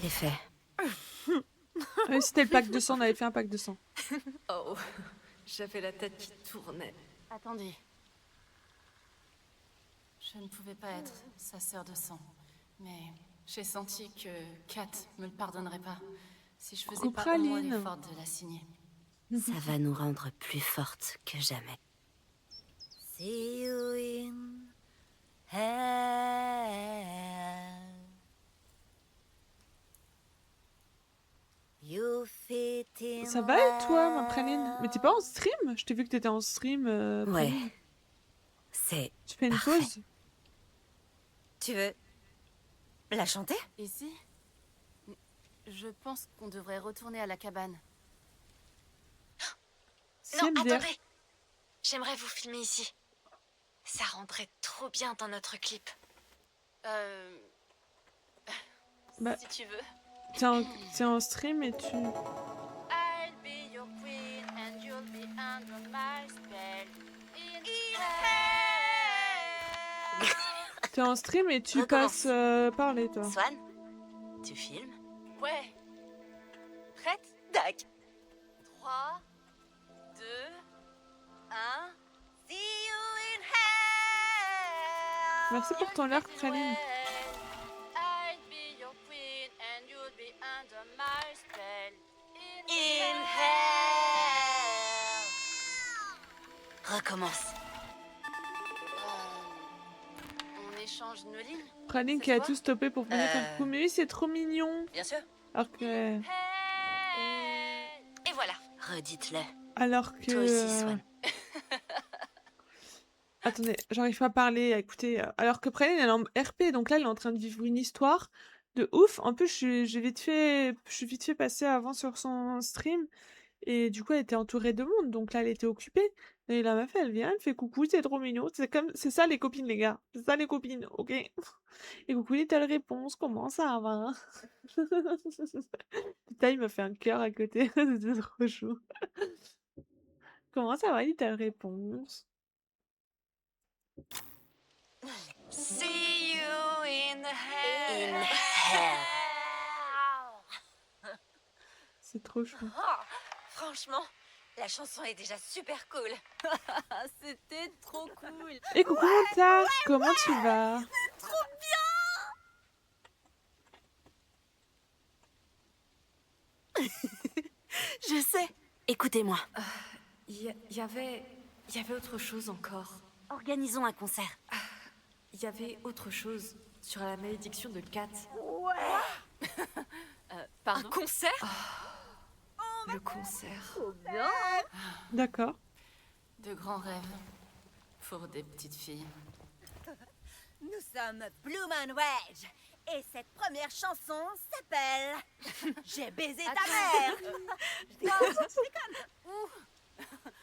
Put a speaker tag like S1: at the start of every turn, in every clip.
S1: C'est fait.
S2: Oui, c'était le pack de sang, on avait fait un pack de sang.
S3: Oh, j'avais la tête qui tournait.
S1: Attendez. Je ne pouvais pas être sa sœur de sang. Mais j'ai senti que Kat me le pardonnerait pas si je faisais
S2: Coucou
S1: pas au moins
S2: Praline.
S1: l'effort de la signer.
S4: Ça va nous rendre plus fortes que jamais. See you in hell. You fit in
S2: Ça va et toi, ma Praline? Mais t'es pas en stream? Je t'ai vu que t'étais en stream,
S4: Ouais,
S2: Praline.
S4: c'est
S2: Tu fais une
S4: parfait.
S2: pause?
S4: Tu veux la chanter?
S1: Ici, je pense qu'on devrait retourner à la cabane.
S2: C'est bien.
S5: J'aimerais vous filmer ici. Ça rendrait trop bien dans notre clip.
S2: Bah,
S5: Si tu veux.
S2: t'es en stream et tu...
S1: I'll be your queen and you'll be under my spell.
S2: T'es en stream et tu
S4: Recommence.
S2: passes parler, toi.
S4: Swan, tu filmes?
S1: Ouais.
S5: Prête?
S4: Tac.
S1: 3, 2, 1.
S4: See you in hell.
S2: Merci pour ton lurk, Praline.
S1: I'll be your queen and you'll be under my spell.
S4: In hell. Recommence.
S1: On échange nos lignes.
S2: Praline qui a tout stoppé pour venir faire coucou. Mais oui, c'est trop mignon.
S4: Bien sûr.
S2: Alors que...
S5: Et voilà.
S4: Redites-le.
S2: Alors que...
S4: Toi aussi, Swan.
S2: Attendez, j'arrive pas à parler, à écouter. Alors que Praline, elle est en RP, donc là, elle est en train de vivre une histoire de ouf. En plus, je suis vite fait passer avant sur son stream. Et du coup, elle était entourée de monde, donc là, elle était occupée. Et la meuf, elle vient, elle fait coucou, c'est trop mignon. C'est ça les copines, les gars. C'est ça les copines, ok? Et coucou, telle réponse, comment ça va? Putain, il m'a fait un cœur à côté, c'était trop chou. Comment ça va, telle réponse?
S5: See you in hell.
S4: In hell.
S2: C'est trop chou.
S5: Oh, franchement, la chanson est déjà super cool.
S1: C'était trop cool.
S2: Et coucou Montag, comment tu vas?
S4: Je sais. Écoutez-moi.
S3: Il y avait autre chose encore.
S4: Organisons un concert.
S3: Il y avait autre chose sur la malédiction de Kat.
S1: Pardon.
S5: Concert?
S3: Le concert.
S2: D'accord.
S1: De grands rêves pour des petites filles.
S4: Nous sommes Bloom Wedge. Et cette première chanson s'appelle J'ai baisé ta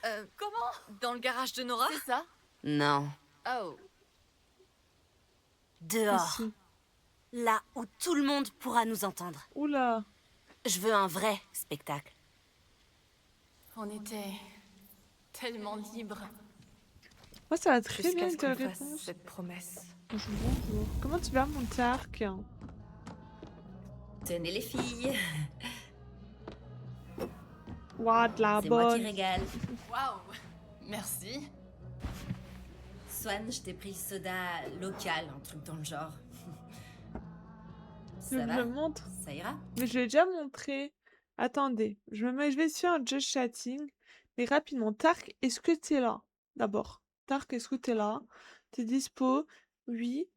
S4: mère.
S5: Comment? Dans le garage de Nora?
S1: C'est ça?
S4: Non.
S1: Oh.
S4: Dehors.
S2: Ici.
S4: Là où tout le monde pourra nous entendre.
S2: Oula.
S4: Je veux un vrai spectacle.
S1: On était tellement libres.
S2: Moi, ça va très
S3: Jusqu'à
S2: bien
S3: ce
S2: ta
S3: qu'on fasse
S2: réponse.
S3: cette promesse.
S2: Bonjour, bonjour. Comment tu vas, Montark?
S6: Tenez les filles,
S2: Ouah, de la
S6: c'est moi qui
S2: bonne.
S6: régale.
S1: Waouh. Merci.
S6: Swan, je t'ai pris soda local, un truc dans le genre.
S2: Tu veux
S6: Ça
S2: que je
S6: va?
S2: le montre?
S6: Ça ira?
S2: Mais je l'ai déjà montré. Attendez, je vais sur un just chatting. Mais rapidement, Tark, est-ce que t'es là? D'abord. Tark, est-ce que t'es là? T'es dispo? Oui.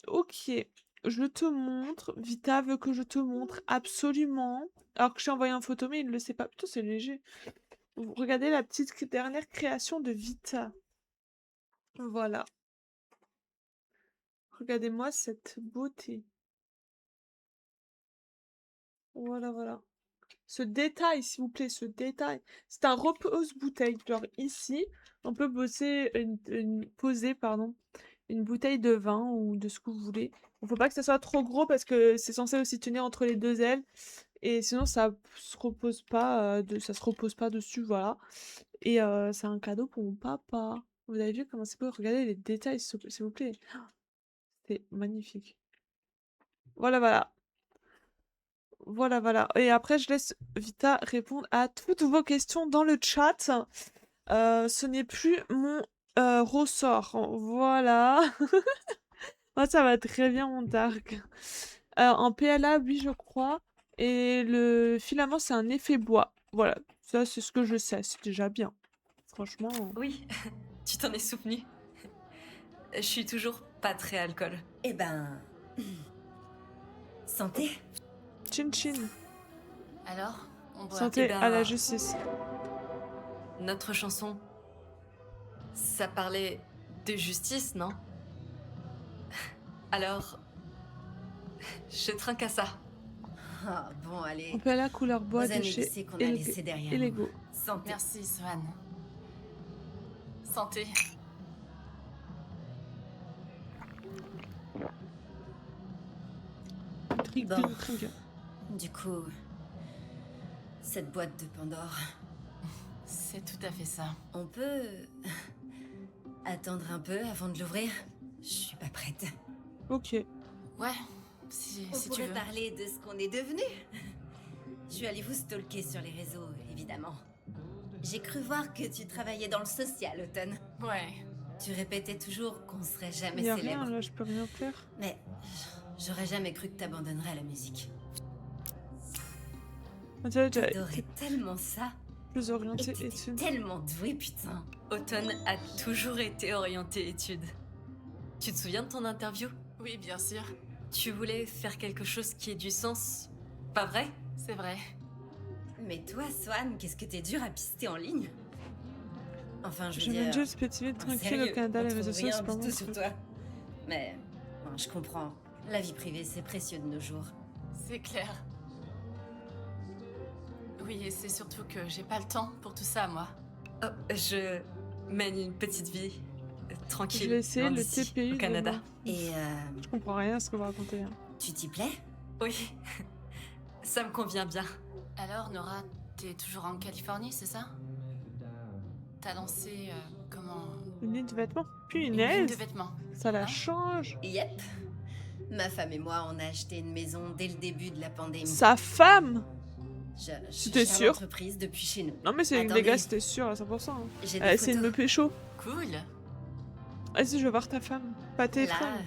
S2: Ok. Je te montre. Vita veut que je te montre absolument. Alors que je t'ai envoyé une photo, mais il ne le sait pas. Putain, c'est léger. Regardez la petite dernière création de Vita. Voilà. Regardez-moi cette beauté. Voilà, voilà. Ce détail, s'il vous plaît, ce détail. C'est un repose-bouteille. Genre ici, on peut poser, pardon, une bouteille de vin ou de ce que vous voulez. Il faut pas que ça soit trop gros parce que c'est censé aussi tenir entre les deux ailes. Et sinon, ça se repose pas, ça se repose pas dessus, voilà. Et c'est un cadeau pour mon papa. Vous avez vu comment c'est beau? Regardez les détails, s'il vous plaît. C'est magnifique. Voilà, voilà. Voilà, voilà. Et après, je laisse Vita répondre à toutes vos questions dans le chat. Ce n'est plus mon ressort. Voilà. Ah, ça va très bien, mon Dark. En PLA, oui, je crois. Et le filament, c'est un effet bois. Voilà. Ça, c'est ce que je sais. C'est déjà bien. Franchement.
S3: Oui, tu t'en es souvenu. Je suis toujours pas très alcool.
S6: Eh ben... Santé.
S2: Chin chin.
S1: Alors, on boit.
S2: Santé
S3: Eh ben,
S2: à la justice.
S3: Notre chanson, ça parlait de justice, non? Alors, je trinque à ça.
S6: Ah, bon, allez.
S2: En PLA, couleur bois
S6: Aux
S2: de
S6: années
S2: chez
S6: lycée qu'on a laissé derrière nous.
S2: Elego.
S6: Santé.
S1: Merci, Swan. Santé.
S2: Drink,
S6: Bon.
S2: drink, drink.
S6: Du coup... Cette boîte de Pandore,
S1: C'est tout à fait ça.
S6: on peut... attendre un peu avant de l'ouvrir? Je suis pas prête.
S2: Ok.
S1: Ouais, si
S6: On
S1: tu
S6: pourrait
S1: veux.
S6: parler de ce qu'on est devenu. Je suis allée vous stalker sur les réseaux, évidemment. J'ai cru voir que tu travaillais dans le social, Automne.
S1: Ouais.
S6: Tu répétais toujours qu'on serait jamais
S2: Y a
S6: célèbre.
S2: rien, là, je peux rien faire.
S6: Mais j'aurais jamais cru que t'abandonnerais la musique.
S2: Ah, tu vois, t'as
S6: J'adorais tellement ça.
S2: plus
S6: Et
S2: orienté
S6: t'étais
S2: études.
S6: tellement douée, putain.
S3: Automne a toujours été orientée études. Tu te souviens de ton interview?
S1: Oui, bien sûr.
S3: Tu voulais faire quelque chose qui ait du sens, pas vrai?
S1: C'est vrai.
S6: Mais toi, Swan, qu'est-ce que t'es dur à pister en ligne? Enfin, je
S2: Je
S6: veux
S2: viens
S6: dire...
S2: juste pétiner
S6: en
S2: tranquille
S6: sérieux,
S2: au Canada,
S6: on
S2: les
S6: trouve
S2: réseaux sociaux,
S6: rien
S2: c'est pas
S6: du
S2: mon
S6: tout sur
S2: truc.
S6: toi. Mais, bon, je comprends. La vie privée, c'est précieux de nos jours.
S1: C'est clair. Oui, et c'est surtout que j'ai pas le temps pour tout ça, moi.
S3: Oh, je mène une petite vie tranquille.
S2: Je vais essayer
S3: loin
S2: le
S3: d'ici,
S2: TPU
S3: au Canada.
S2: demain.
S6: Et,
S2: Je comprends rien à ce que vous racontez. Hein.
S6: tu t'y plais?
S3: Oui, ça me convient bien.
S1: Alors, Nora, t'es toujours en Californie, c'est ça? T'as lancé, comment...
S2: Une ligne de vêtements.
S1: Une ligne
S2: Punaise!
S1: de vêtements.
S2: Ça la
S1: Hein?
S2: change.
S6: Yep. Ma femme et moi, on a acheté une maison dès le début de la pandémie.
S2: Sa femme!
S6: Je
S2: C'était
S6: gère
S2: sûr.
S6: l'entreprise depuis chez nous.
S2: Non mais c'est une
S6: Attendez.
S2: dégâts, c'était sûr à 100%. Hein.
S6: J'ai
S2: Elle
S6: des
S2: essaie de me
S6: photos.
S2: pécho.
S1: Cool.
S2: Vas-y, je veux voir ta femme. Pas tes
S6: Là,
S2: femmes.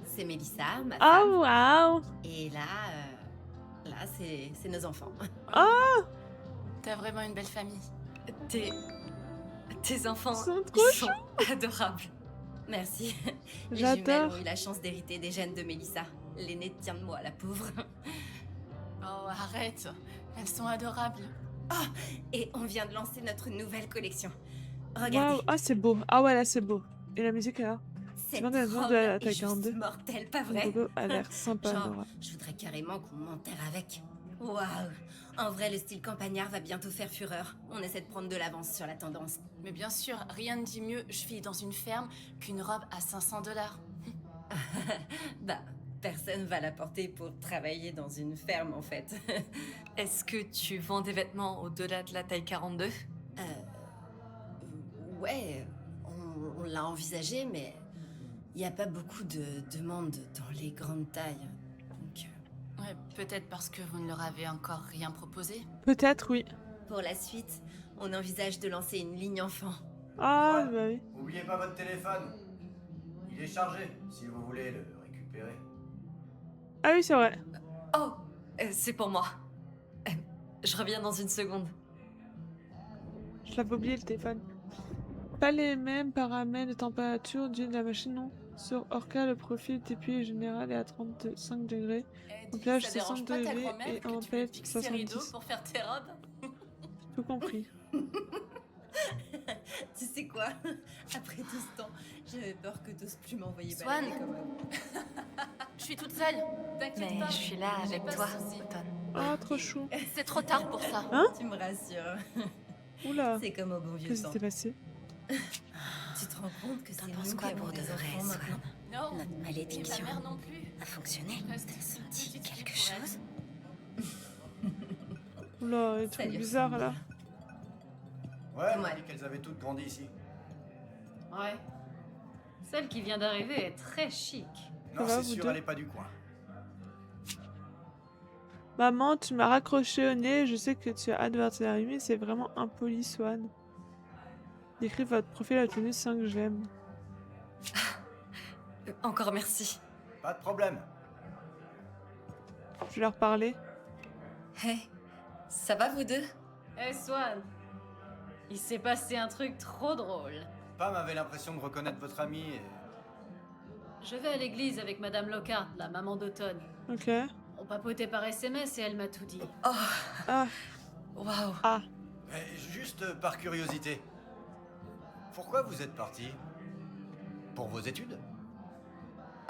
S6: c'est Mélissa, ma
S2: Ah
S6: femme.
S2: waouh!
S6: Et là, c'est nos enfants.
S1: T'as vraiment une belle famille.
S3: Tes enfants,
S2: Ils sont trop
S3: ils sont adorables.
S6: Merci. Les
S2: J'adore.
S6: jumelles ont eu la chance d'hériter des gènes de Mélissa. L'aînée tient de moi, la pauvre.
S1: Oh, arrête. Elles sont adorables.
S6: Et on vient de lancer notre nouvelle collection. Regardez,
S2: Waouh! Ah c'est beau. Ah ouais là c'est beau. Et la musique est là.
S6: cette
S2: demande à la
S6: robe
S2: de la
S6: est
S2: taille
S6: juste
S2: 42.
S6: mortelle, pas
S2: Le
S6: vrai?
S2: logo a l'air sympa.
S6: Genre,
S2: Nora.
S6: je voudrais carrément qu'on m'enterre avec. Waouh! En vrai, le style campagnard va bientôt faire fureur. On essaie de prendre de l'avance sur la tendance.
S1: Mais bien sûr, rien ne dit mieux, je vis dans une ferme, qu'une robe à 500 $.
S6: Bah, personne va la porter pour travailler dans une ferme, en fait.
S3: Est-ce que tu vends des vêtements au-delà de la taille 42?
S6: Ouais, on l'a envisagé, mais il n'y a pas beaucoup de demandes dans les grandes tailles. Donc,
S1: Ouais, peut-être parce que vous ne leur avez encore rien proposé.
S2: Peut-être oui.
S6: pour la suite, on envisage de lancer une ligne enfant.
S2: Ah
S7: Ouais.
S2: bah oui.
S7: Oubliez pas votre téléphone. Il est chargé, si vous voulez le récupérer.
S2: Ah oui c'est vrai.
S3: Oh, c'est pour moi. Je reviens dans une seconde.
S2: Je l'avais oublié le téléphone. Pas les mêmes paramètres de température d'une de la machine, non. Sur Orca, le profil TPU général est à 35 degrés. Donc là, je
S1: ça dérange
S2: 60
S1: pas ta
S2: degrés
S1: grand-mère
S2: et
S1: que
S2: en
S1: tu
S2: fait,
S1: fixes ses rideaux
S2: 70.
S1: pour faire tes robes?
S2: Tout compris.
S6: Tu sais quoi? Après tout ce temps, j'avais peur que t'oses plus m'envoyer
S1: Swan.
S6: balader quand même.
S1: Je suis toute seule. T'inquiète
S5: Mais
S1: pas.
S5: je suis là
S1: J'ai
S5: avec
S1: pas
S5: toi,
S1: de soucis.
S5: Automne.
S2: Ah, trop chou.
S1: C'est trop tard pour ça.
S6: Tu me rassures.
S2: Oula.
S6: C'est comme au bon vieux
S2: Qu'est-ce qui
S6: temps.
S2: s'est passé?
S6: Tu te rends compte que
S5: T'en
S6: c'est
S5: penses
S6: nous
S5: quoi
S6: qui
S5: pour
S6: avons
S5: de
S6: des
S5: vrai,
S6: enfants
S5: Swan?
S6: maintenant?
S1: Non.
S6: Notre
S1: Et ta
S6: malédiction
S1: mère non plus.
S6: a fonctionné.
S1: Reste
S5: T'as
S1: une
S5: senti
S1: petite
S5: quelque
S1: fille pour elle.
S5: chose?
S2: Oula, il est
S6: Ça
S2: trop
S6: lui
S2: bizarre
S6: ressemble.
S2: là.
S7: Ouais, on m'a
S6: Ouais.
S7: dit qu'elles avaient toutes grandi ici.
S8: Ouais. Celle qui vient d'arriver est très chic.
S7: Non,
S2: va,
S7: c'est
S2: vous
S7: sûr,
S2: deux
S7: elle est pas du coin.
S2: Maman, tu m'as raccroché au nez. Je sais que tu as adverti la mais c'est vraiment impoli, Swan. Décris votre profil a tenu 5 j'aime.
S3: Encore merci.
S7: Pas de problème.
S2: Je vais leur parler.
S3: Hey, ça va vous deux?
S8: Eh Swan, il s'est passé un truc trop drôle.
S7: Pam avait l'impression de reconnaître votre ami et...
S8: Je vais à l'église avec Madame Lockhart, la maman d'Automne.
S2: Ok.
S8: On papotait par SMS et elle m'a tout dit.
S3: Oh,
S2: Ah,
S3: waouh.
S2: ah.
S7: Mais juste par curiosité. Pourquoi vous êtes parti? Pour vos études?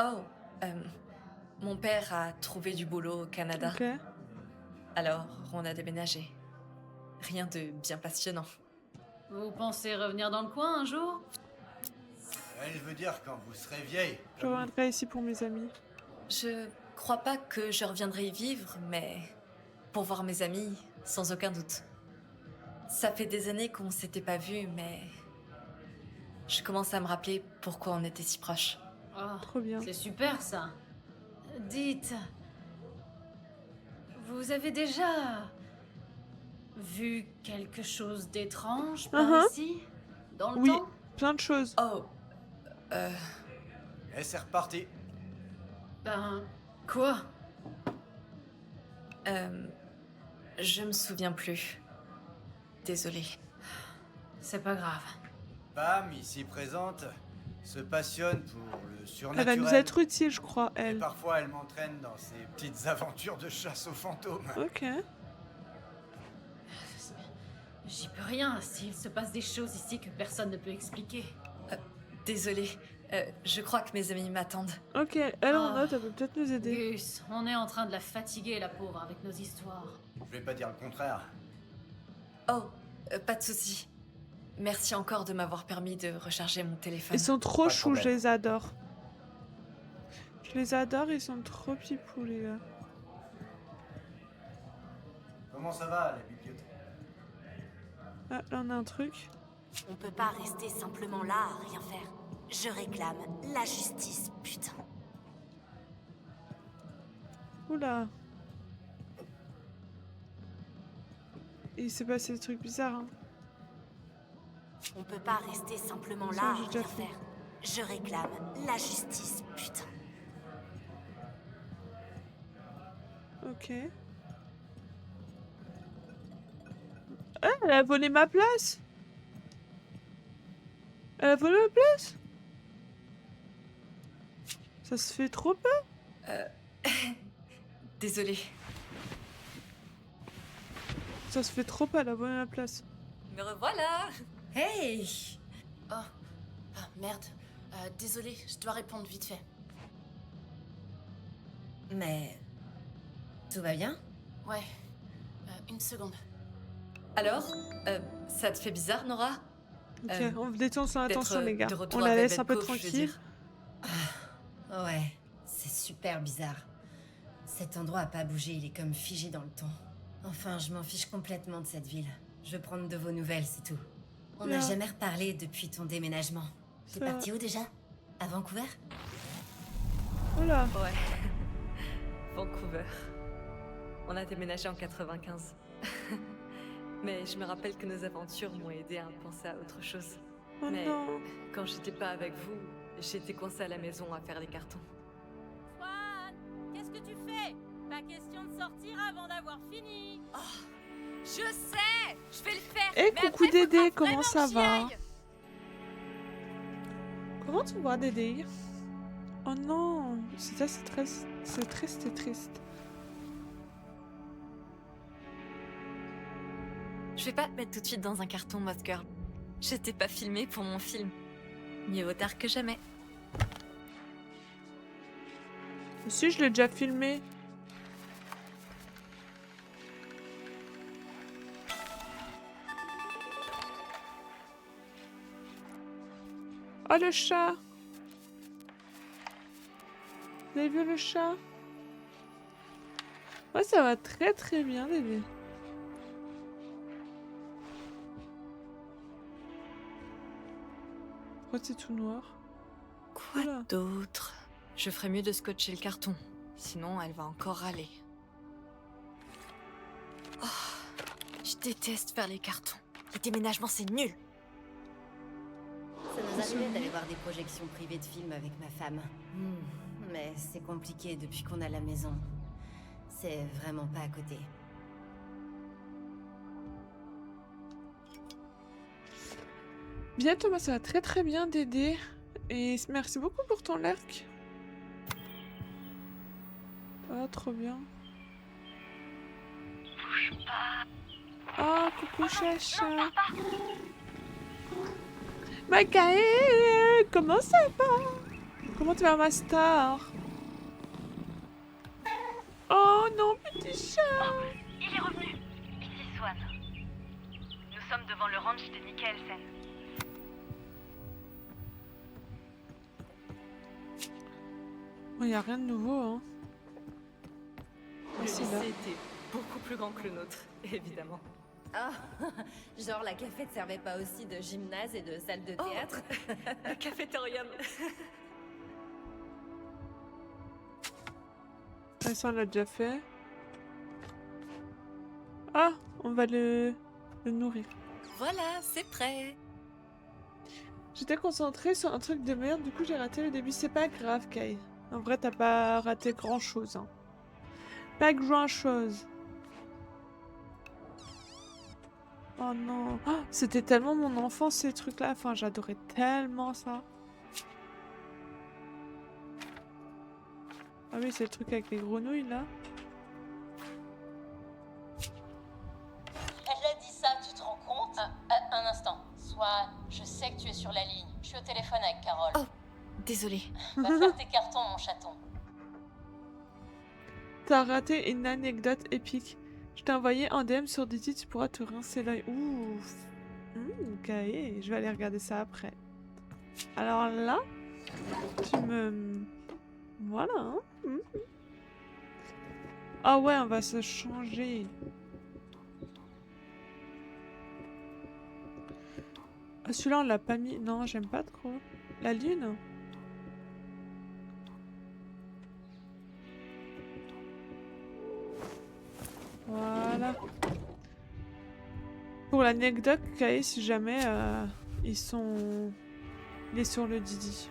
S3: Oh, mon père a trouvé du boulot au Canada.
S2: Ok.
S3: Alors, on a déménagé. Rien de bien passionnant.
S8: Vous pensez revenir dans le coin un jour?
S7: Elle veut dire quand vous serez vieille.
S2: Je reviendrai ici pour mes amis.
S3: Je crois pas que je reviendrai y vivre, mais pour voir mes amis, sans aucun doute. Ça fait des années qu'on s'était pas vus, mais je commence à me rappeler pourquoi on était si proches.
S8: Oh,
S2: Trop bien.
S8: c'est super ça. Dites, vous avez déjà vu quelque chose d'étrange par ici? Dans le
S2: Oui.
S8: temps?
S2: Plein de choses.
S3: Oh,
S7: Et c'est reparti.
S8: Ben, quoi?
S3: je me souviens plus. Désolée.
S8: C'est pas grave.
S7: Pam, ici présente, se passionne pour le
S2: Elle va
S7: surnaturel.
S2: nous être utile, je crois,
S7: Et
S2: elle.
S7: parfois, elle m'entraîne dans ses petites aventures de chasse aux fantômes.
S2: Ok.
S8: J'y peux rien s'il se passe des choses ici que personne ne peut expliquer.
S3: Désolée. Je crois que mes amis m'attendent.
S2: Ok, elle en
S8: Ah.
S2: note, elle peut peut-être nous aider.
S8: Gus, on est en train de la fatiguer, la pauvre, avec nos histoires.
S7: Je vais pas dire le contraire.
S3: Oh, pas de souci. Merci encore de m'avoir permis de recharger mon téléphone.
S2: Ils sont trop
S7: Pas de
S2: choux, je
S7: problème.
S2: les adore. Je les adore, ils sont trop pipous, les gars.
S7: Comment ça va, la bibliothèque?
S2: Ah, là on a un truc.
S4: On peut pas rester simplement là à rien faire. Je réclame la justice, putain.
S2: Oula. Il s'est passé des trucs bizarres, hein.
S4: On peut pas rester simplement
S2: Ça,
S4: là
S2: j'ai
S4: à
S2: déjà
S4: rien
S2: fait.
S4: faire. Je réclame la justice, putain.
S2: Ok. Ah, elle a volé ma place. Elle a volé ma place. Ça se fait trop peu.
S3: Désolée.
S2: Ça se fait trop peu, elle a volé ma place.
S3: Me revoilà.
S6: Hey!
S1: Oh, ah, merde. Désolée, je dois répondre vite fait.
S6: Mais... Tout va bien?
S1: Ouais, une seconde.
S3: Alors, ça te fait bizarre, Nora?
S2: Ok, on détend son
S3: D'être,
S2: attention, les gars.
S3: de
S2: On
S3: retour
S2: la
S3: à
S2: laisse
S3: Velvet
S2: un peu
S3: Cove, je veux
S2: tranquille.
S3: dire.
S6: Ouais, c'est super bizarre. Cet endroit a pas bougé, il est comme figé dans le temps. Enfin, je m'en fiche complètement de cette ville. Je veux prendre de vos nouvelles, c'est tout. On n'a
S2: Bien.
S6: jamais reparlé depuis ton déménagement. T'es
S2: Ça-
S6: parti où déjà? À Vancouver?
S2: Voilà.
S3: Ouais. Vancouver. On a déménagé en 95. Mais je me rappelle que nos aventures m'ont aidé à penser à autre chose.
S2: Oh
S3: Mais-
S2: non.
S3: Quand j'étais pas avec vous, j'étais coincée à la maison à faire des cartons.
S4: Swan, qu'est-ce que tu fais? Pas question de sortir avant d'avoir fini.
S5: Je sais, je vais le faire.
S2: Eh,
S5: mais
S2: coucou
S5: après,
S2: Dédé,
S5: faudra
S2: comment
S5: vraiment
S2: ça
S5: que j'y
S2: va?
S5: aille.
S2: Comment tu vas, Dédé? Oh non, c'est triste, c'est triste et triste.
S3: Je vais pas te mettre tout de suite dans un carton, Moth Girl. J'étais pas filmée pour mon film. Mieux vaut tard que jamais.
S2: Si, je l'ai déjà filmé. Oh, le chat! Vous avez vu le chat? Ouais, ça va très très bien, Dédé. Pourquoi c'est tout noir?
S3: Quoi
S2: Oula.
S3: d'autre? Je ferais mieux de scotcher le carton. Sinon, elle va encore râler.
S5: Je déteste faire les cartons. Les déménagements, c'est nul.
S6: Ça nous arrivait d'aller voir des projections privées de films avec ma femme. Mais c'est compliqué depuis qu'on a la maison. C'est vraiment pas à côté.
S2: Bien Thomas, ça va très très bien d'aider. Et merci beaucoup pour ton lurk. Ah, trop bien. Ah, coucou Chacha. Macaé, comment ça va? Comment tu vas ma star? Oh non, petit chat.
S9: Il est revenu. Ici Swan. Nous sommes devant le ranch de Mikkelsen.
S2: Oh, y a rien de nouveau, hein.
S10: Le
S2: c'est là.
S10: lycée était beaucoup plus grand que le nôtre, évidemment.
S6: Ah, genre la cafette servait pas aussi de gymnase et de salle de théâtre?
S10: Le cafétérium.
S2: Ah, ça, on l'a déjà fait. Ah, on va le nourrir.
S3: Voilà, c'est prêt.
S2: J'étais concentrée sur un truc de merde, du coup j'ai raté le début. C'est pas grave, Kai. En vrai, t'as pas raté grand chose. Hein. Pas grand chose. Oh non. Oh, c'était tellement mon enfance ces trucs-là. Enfin, j'adorais tellement ça. Ah oui, c'est le truc avec les grenouilles là.
S1: Elle a dit ça, tu te rends compte? Un instant. Soit, je sais que tu es sur la ligne. Je suis au téléphone avec Carole.
S3: Oh, désolée.
S1: Va faire tes cartons, mon chaton.
S2: T'as raté une anecdote épique. Je t'ai envoyé un DM sur Didi, tu pourras te rincer l'œil. Ouf. Kaé, je vais aller regarder ça après. Alors là, tu me... Voilà. Hein. Ah ouais, on va se changer. Ah, celui-là, on l'a pas mis. Non, j'aime pas trop. La lune. Voilà. Pour l'anecdote, Kaé, si jamais ils sont... Il est sur le Didi.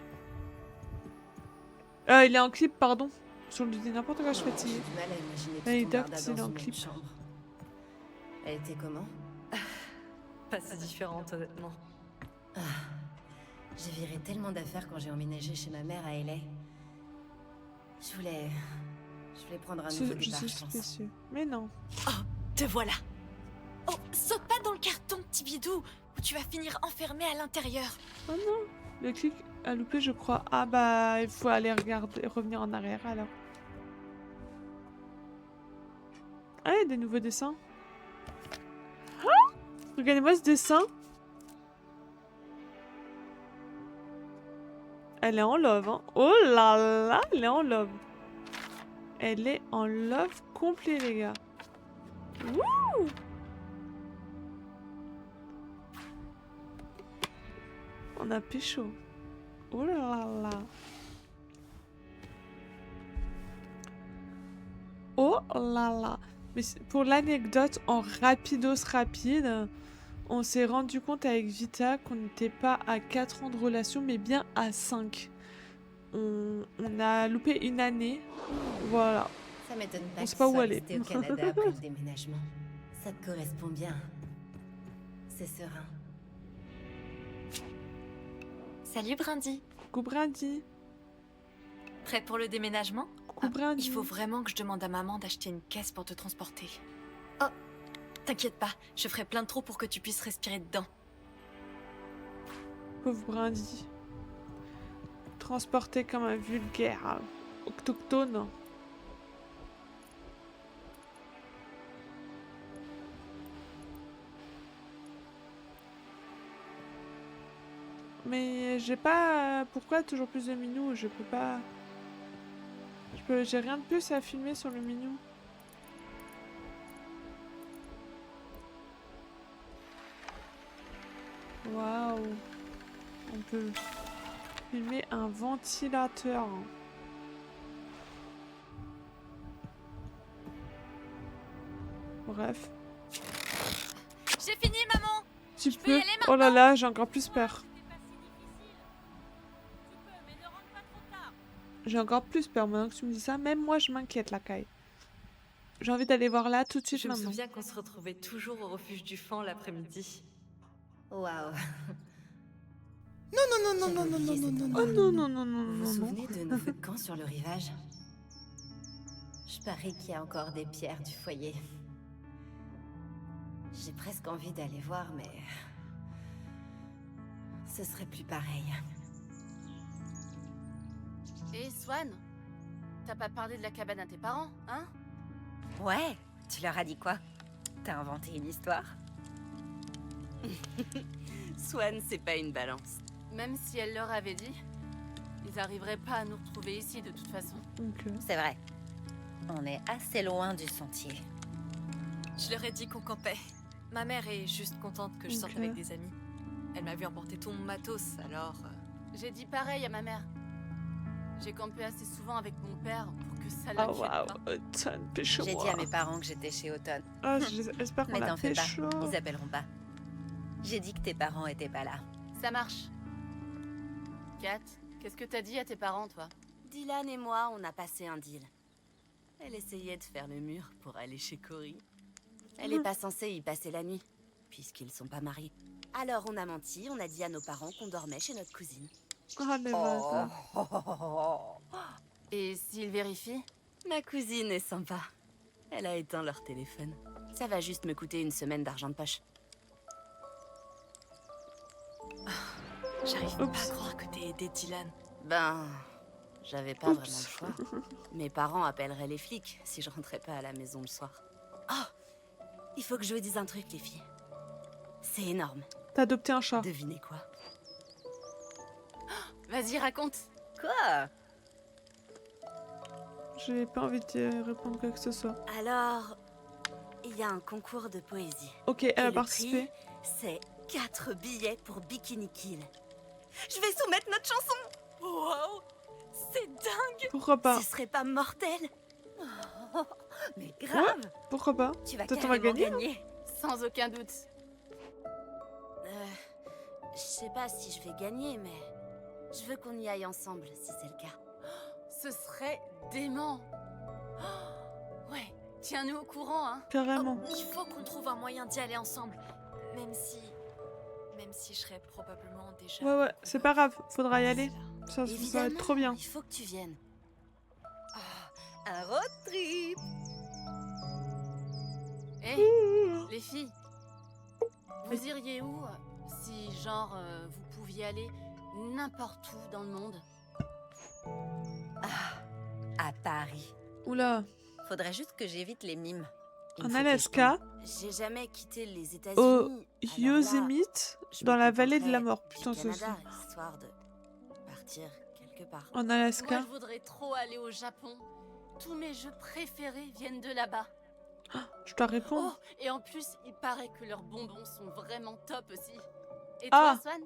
S2: Il est en clip, pardon. Sur le Didi, n'importe quoi, je suis fatiguée.
S6: J'ai du mal à imaginer tout
S2: L'anecdote,
S6: ton barda
S2: c'est
S6: dans
S2: dans le
S6: une
S2: clip.
S6: même chambre. Elle était comment?
S10: Pas si différente, honnêtement.
S6: Ah, j'ai viré tellement d'affaires quand j'ai emménagé chez ma mère à LA. Je voulais prendre un nouveau
S2: Je
S6: départ,
S2: suis
S6: je pense.
S2: déçue. Mais non.
S3: Oh, te voilà. Oh, saute pas dans le carton, petit bidou, ou tu vas finir enfermé à l'intérieur.
S2: Oh non. Le clic a loupé, je crois. Ah bah, il faut aller regarder, revenir en arrière alors. Ah, il y a des nouveaux dessins. Ah, regardez-moi ce dessin. Elle est en love, hein. Oh là là, elle est en love. Elle est en love complet, les gars. Wouh! On a pécho. Oh là là. Oh là là. Mais pour l'anecdote, en rapidos rapide, on s'est rendu compte avec Vita qu'on n'était pas à 4 ans de relation, mais bien à 5. On a loupé une année. Voilà.
S6: Ça m'étonne pas
S2: On
S6: que
S2: sait
S6: tu
S2: pas où
S6: sois
S2: aller.
S6: restée au Canada après le déménagement. Ça te correspond bien. C'est serein.
S3: Salut Brindy.
S2: Coucou Brandy.
S3: Prêt pour le déménagement?
S2: Coucou Brandy.
S3: Il faut vraiment que je demande à maman d'acheter une caisse pour te transporter. Oh, t'inquiète pas, je ferai plein de trous pour que tu puisses respirer dedans.
S2: Pauvre Brandy. Transporté comme un vulgaire autochtone. Mais j'ai pas... Pourquoi toujours plus de minous? Je peux pas... J'ai rien de plus à filmer sur le minou. Waouh. On peut filmer un ventilateur. Bref.
S1: J'ai fini, maman.
S2: Tu
S1: peux y
S2: peux.
S1: aller
S2: Oh là là, j'ai encore plus peur. J'ai encore plus peur maintenant que tu me dis ça. Même moi, je m'inquiète, la caille. J'ai envie d'aller voir là tout de suite
S10: Je me
S2: maintenant.
S10: souviens qu'on se retrouvait toujours au refuge du Fan l'après-midi.
S6: Waouh.
S11: Non, non, non, non, non, non, non, non, non.
S2: Oh non, non, non, non,
S6: Vous vous
S2: non, non.
S6: souvenez de nos feux de camp sur le rivage? Je parie qu'il y a encore des pierres du foyer. J'ai presque envie d'aller voir, mais... ce serait plus pareil.
S1: Et Swan, t'as pas parlé de la cabane à tes parents, hein?
S4: Ouais, tu leur as dit quoi? T'as inventé une histoire? Swan, c'est pas une balance.
S1: Même si elle leur avait dit, ils arriveraient pas à nous retrouver ici de toute façon.
S2: Ok.
S4: C'est vrai. On est assez loin du sentier.
S3: Je leur ai dit qu'on campait. Ma mère est juste contente que je sorte
S2: Ok.
S3: avec des amis. Elle m'a vu emporter tout mon matos, alors...
S1: J'ai dit pareil à ma mère. J'ai campé assez souvent avec mon père pour que ça
S2: Oh
S1: l'inquiète
S2: waouh,
S1: pas.
S2: Automne, pécho-moi.
S4: J'ai dit à mes parents que j'étais chez Automne.
S2: Ah, j'espère qu'on
S4: Mais
S2: a
S4: t'en fais pas,
S2: pécho.
S4: ils appelleront pas. J'ai dit que tes parents étaient pas là.
S1: Ça marche. Kat, qu'est-ce que t'as dit à tes parents, toi?
S4: Dylan et moi, on a passé un deal. Elle essayait de faire le mur pour aller chez Cory. Elle est pas censée y passer la nuit, puisqu'ils sont pas mariés. Alors on a menti, on a dit à nos parents qu'on dormait chez notre cousine.
S2: Ah, les bâtards.
S1: Et s'ils vérifient?
S4: Ma cousine est sympa. Elle a éteint leur téléphone. Ça va juste me coûter une semaine d'argent de poche.
S3: J'arrive pas
S2: Oups.
S3: à croire que t'aies aidé Dylan.
S4: Ben, j'avais pas vraiment le choix. Mes parents appelleraient les flics si je rentrais pas à la maison le soir. Oh, il faut que je vous dise un truc, les filles. C'est énorme.
S2: T'as adopté un chat.
S4: Devinez quoi?
S1: Vas-y, raconte.
S4: Quoi?
S2: J'ai pas envie de répondre quoi que ce soit.
S4: Alors, il y a un concours de poésie.
S2: Ok,
S4: Et
S2: elle a
S4: le
S2: participé.
S4: prix, c'est 4 billets pour Bikini Kill. Je vais soumettre notre chanson.
S3: Wow, c'est dingue.
S2: Pourquoi pas?
S4: Ce serait pas mortel? Oh, mais grave.
S2: Pourquoi pas?
S4: Tu vas
S2: Peut-être on va
S4: carrément
S2: gagner.
S4: gagner.
S1: Sans aucun doute.
S4: Je sais pas si je vais gagner, mais je veux qu'on y aille ensemble, si c'est le cas.
S1: Ce serait dément. Oh, ouais, tiens-nous au courant, hein.
S2: Carrément.
S3: Il faut qu'on trouve un moyen d'y aller ensemble. Même si je serais probablement déjà...
S2: Ouais, c'est pas grave, faudra y aller. Ça va
S4: Évidemment,
S2: être trop bien.
S4: il faut que tu viennes. Un road trip.
S1: Hé, les filles, vous iriez où si, genre, vous pouviez aller n'importe où dans le monde?
S4: À Paris.
S2: Oula,
S4: Faudrait juste que j'évite les mimes. Il me
S2: en
S4: faut que
S2: Alaska,
S4: je tombe. J'ai jamais quitté les
S2: au
S4: États-Unis. alors là,
S2: Yosemite,
S4: je
S2: dans
S4: me
S2: la vallée de la
S4: contenterai
S2: mort.
S4: du
S2: Putain, c'est
S4: Canada, histoire de partir quelque part.
S2: en
S1: Moi,
S2: Alaska.
S1: je voudrais trop aller au Japon. Tous mes jeux préférés viennent de là-bas.
S2: Je dois répondre.
S1: Oh, et en plus, il paraît que leurs bonbons sont vraiment top aussi. Et
S2: Ah.
S1: toi, Swan?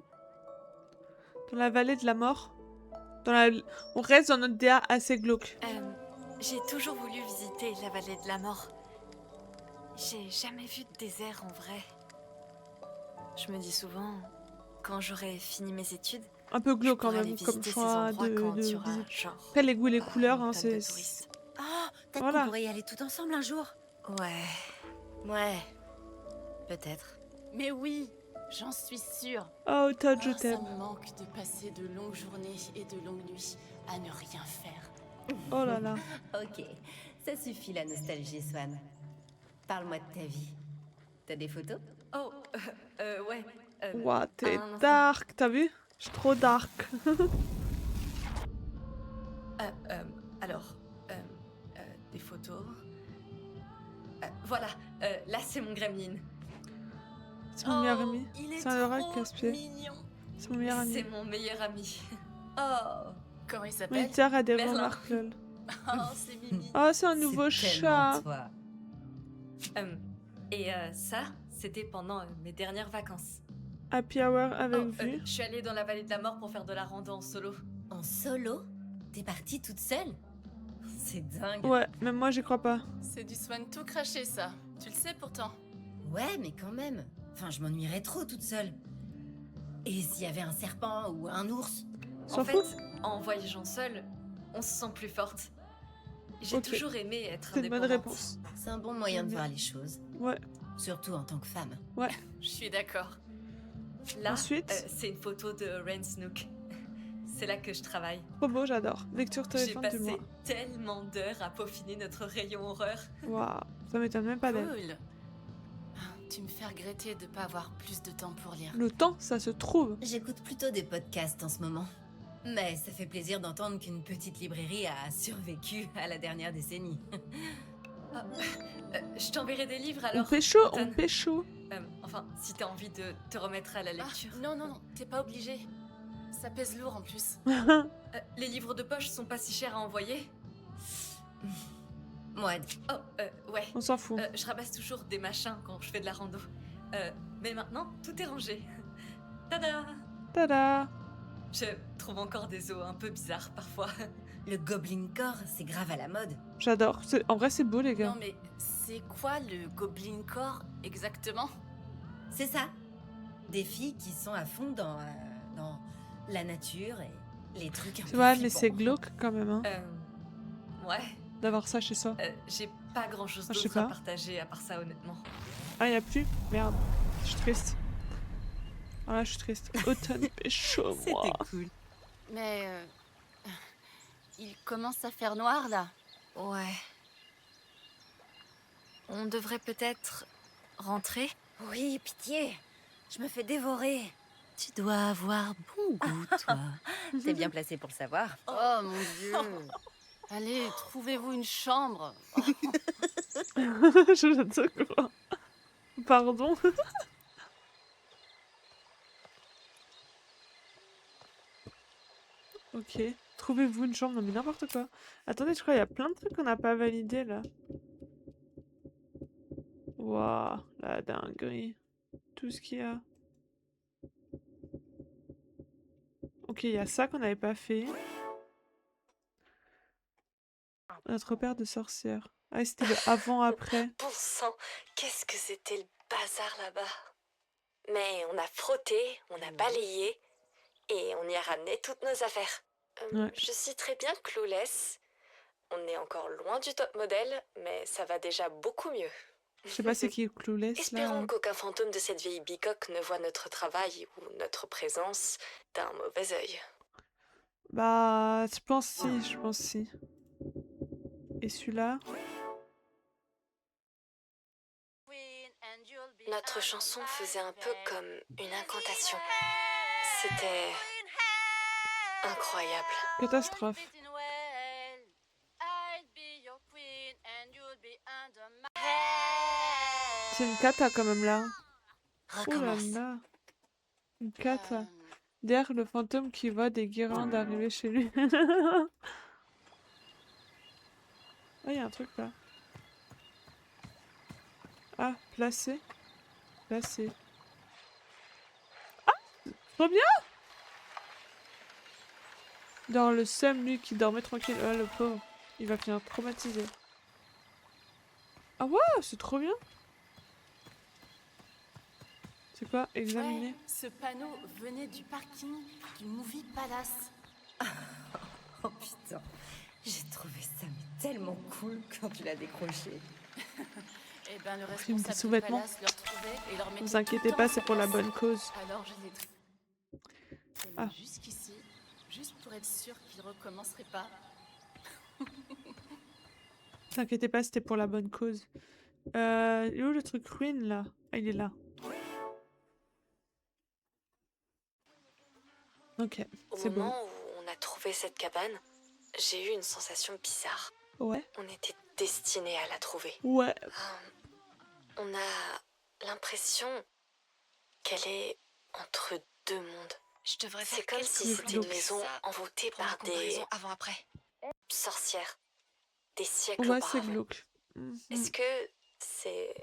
S2: Dans la vallée de la mort. On reste dans notre DA assez glauque.
S3: J'ai toujours voulu visiter la vallée de la mort. J'ai jamais vu de désert en vrai. Je me dis souvent, quand j'aurai fini mes études,
S2: Un peu glauque quand
S3: pourrais aller
S2: même, comme
S3: visiter ces
S2: choix
S3: endroits
S2: de
S3: quand il y aura,
S2: visite.
S3: genre,
S2: Après, les goûts et les couleurs, hein,
S3: plein de
S2: c'est...
S3: touristes.
S4: Ah, peut-être
S2: Voilà.
S4: qu'on pourrait y aller tout ensemble un jour.
S3: Ouais.
S4: Ouais, peut-être.
S1: Mais oui, j'en suis sûre.
S2: Oh, Todd, je
S1: Ah, ça
S2: t'aime.
S1: me manque de passer de longues journées et de longues nuits à ne rien faire.
S2: Oh là là.
S6: Ok, ça suffit la nostalgie, Swan. Parle-moi de ta vie. T'as des photos?
S3: Oh, ouais.
S2: Ouah, t'es
S3: un instant.
S2: dark, t'as vu? Je suis trop dark.
S3: Alors, des photos. Voilà, là c'est mon gremlin.
S2: C'est mon meilleur
S3: Oh,
S2: ami.
S3: il est
S2: C'est un oracle
S3: trop
S2: casse-pied.
S3: mignon.
S2: C'est mon meilleur ami.
S3: C'est mon meilleur ami. Oh,
S1: Comment il s'appelle?
S2: Militaire à des
S3: Merlin.
S2: Markle.
S1: Oh, c'est Mimi.
S2: Oh, c'est un nouveau
S6: C'est tellement
S2: chat.
S6: toi.
S3: et ça, c'était pendant mes dernières vacances.
S2: Happy Hour avec
S3: Oh,
S2: vue.
S3: je suis allée dans la vallée de la mort pour faire de la rando en solo.
S6: En solo? T'es partie toute seule? C'est dingue.
S2: Ouais, même moi, j'y crois pas.
S1: C'est du Swan tout craché, ça. Tu le sais pourtant.
S6: Ouais, mais quand même. Enfin, je m'ennuierais trop toute seule. Et s'il y avait un serpent ou un ours?
S2: S'en
S3: En
S2: fout.
S3: fait, en voyageant seule, on se sent plus forte. J'ai
S2: Ok.
S3: toujours aimé être
S2: C'est une bonne
S3: indépendante.
S2: réponse.
S6: C'est un bon moyen de
S2: J'aime
S6: voir
S2: bien.
S6: les choses.
S2: Ouais.
S6: Surtout en tant que femme.
S2: Ouais.
S1: Je suis d'accord.
S3: Là,
S2: Ensuite,
S3: c'est une photo de Ren Snook. C'est là que je travaille.
S2: trop beau, j'adore. Lecture
S3: J'ai
S2: terrifiante du
S3: passé
S2: mois.
S3: tellement d'heures à peaufiner notre rayon horreur.
S2: Waouh, ça m'étonne même pas d'elle.
S1: Cool. Tu me fais regretter de pas avoir plus de temps pour lire.
S2: Le temps, ça se trouve.
S6: J'écoute plutôt des podcasts en ce moment. Mais ça fait plaisir d'entendre qu'une petite librairie a survécu à la dernière décennie.
S3: Ah, je t'enverrai des livres
S2: On
S3: alors.
S2: pécho,
S3: Automne.
S2: on pécho.
S3: Enfin, si t'as envie de te remettre à la lecture.
S1: Non, non, non, t'es pas obligé. Ça pèse lourd en plus.
S3: Les livres de poche sont pas si chers à envoyer.
S6: Moi,
S3: Ouais.
S2: On s'en fout.
S3: Je ramasse toujours des machins quand je fais de la rando. Mais maintenant, tout est rangé. Tada!
S2: Tada.
S3: Je trouve encore des os un peu bizarres parfois.
S6: le Goblin Core, c'est grave à la mode.
S2: J'adore. En vrai, c'est beau, les gars.
S1: Non, mais c'est quoi le Goblin Core exactement?
S6: C'est ça. Des filles qui sont à fond dans la nature et les trucs un peu
S2: Ouais, mais
S6: flippants.
S2: c'est glauque quand même, hein,
S3: Ouais.
S2: d'avoir ça chez soi.
S3: J'ai pas grand chose
S2: Ah, je sais
S3: d'autre à
S2: pas.
S3: partager à part ça, honnêtement.
S2: Ah, y a plus? Merde. Je suis triste. Ah là, je suis triste. Automne pécho, moi.
S6: C'était cool.
S1: Mais il commence à faire noir là.
S3: Ouais. On devrait peut-être rentrer?
S4: Oui, pitié. Je me fais dévorer. Tu dois avoir bon goût, toi. T'es bien placé pour le savoir.
S1: Oh mon dieu. Allez, trouvez-vous une chambre. Oh,
S2: Je te crois. Pardon. Ok. Trouvez-vous une chambre? Non mais n'importe quoi. Attendez, je crois qu'il y a plein de trucs qu'on n'a pas validés là. Waouh, la dinguerie. Tout ce qu'il y a. Ok, il y a ça qu'on n'avait pas fait. Notre repère de sorcière. Ah, c'était le avant-après.
S10: Bon sang, qu'est-ce que c'était le bazar là-bas. Mais on a frotté, on a balayé et on y a ramené toutes nos affaires.
S2: Ouais.
S10: Je suis très bien Clueless. On est encore loin du top modèle, mais ça va déjà beaucoup mieux.
S2: Je sais pas c'est qui est Clueless là.
S10: Espérons qu'aucun fantôme de cette vieille bicoque ne voit notre travail ou notre présence d'un mauvais œil.
S2: Bah, je pense si. Et celui-là?
S10: Notre chanson faisait un peu comme une incantation. C'était incroyable.
S2: Catastrophe. C'est une cata quand même là. Oh là
S1: recommence.
S2: là. Une cata. Derrière le fantôme qui voit des guirlandes arriver chez lui. Ah, il y a un truc là. Ah, placé. Placé. Ah, trop bien! Dans le seum, lui qui dormait tranquille. Ah, le pauvre. Il va finir traumatisé. Ah ouais, c'est trop bien. C'est quoi? Examiner.
S1: Ouais, ce panneau venait du parking du Movie Palace.
S6: Oh putain, j'ai trouvé ça mais tellement cool quand tu l'as décroché.
S1: Et ben le
S2: Film des
S1: responsable du
S2: sous-vêtements.
S1: palace le retrouvait et leur mettait
S2: Vous inquiétez
S1: tout
S2: pas,
S1: dans
S2: c'est
S1: sa
S2: pour la
S1: place.
S2: bonne cause.
S1: Alors je l'ai
S2: Ah.
S1: jusqu'ici, juste pour être sûr qu'il recommencerait pas.
S2: T'inquiétez pas, c'était pour la bonne cause. Il est où le truc ruine là? Ah, il est là. Ok,
S10: Au
S2: c'est bon.
S10: moment où on a trouvé cette cabane, j'ai eu une sensation bizarre.
S2: Ouais.
S10: On était destinés à la trouver.
S2: Ouais.
S10: On a l'impression qu'elle est entre deux mondes.
S5: Je devrais
S10: C'est
S5: faire
S10: comme
S5: quelques
S10: si c'était une
S2: glauques.
S10: maison envoûtée
S5: pour la
S10: par des
S5: comparaison avant-après.
S10: sorcières. Des siècles
S2: Ouais, c'est
S10: auparavant.
S2: glauque. Mhm.
S10: Est-ce que c'est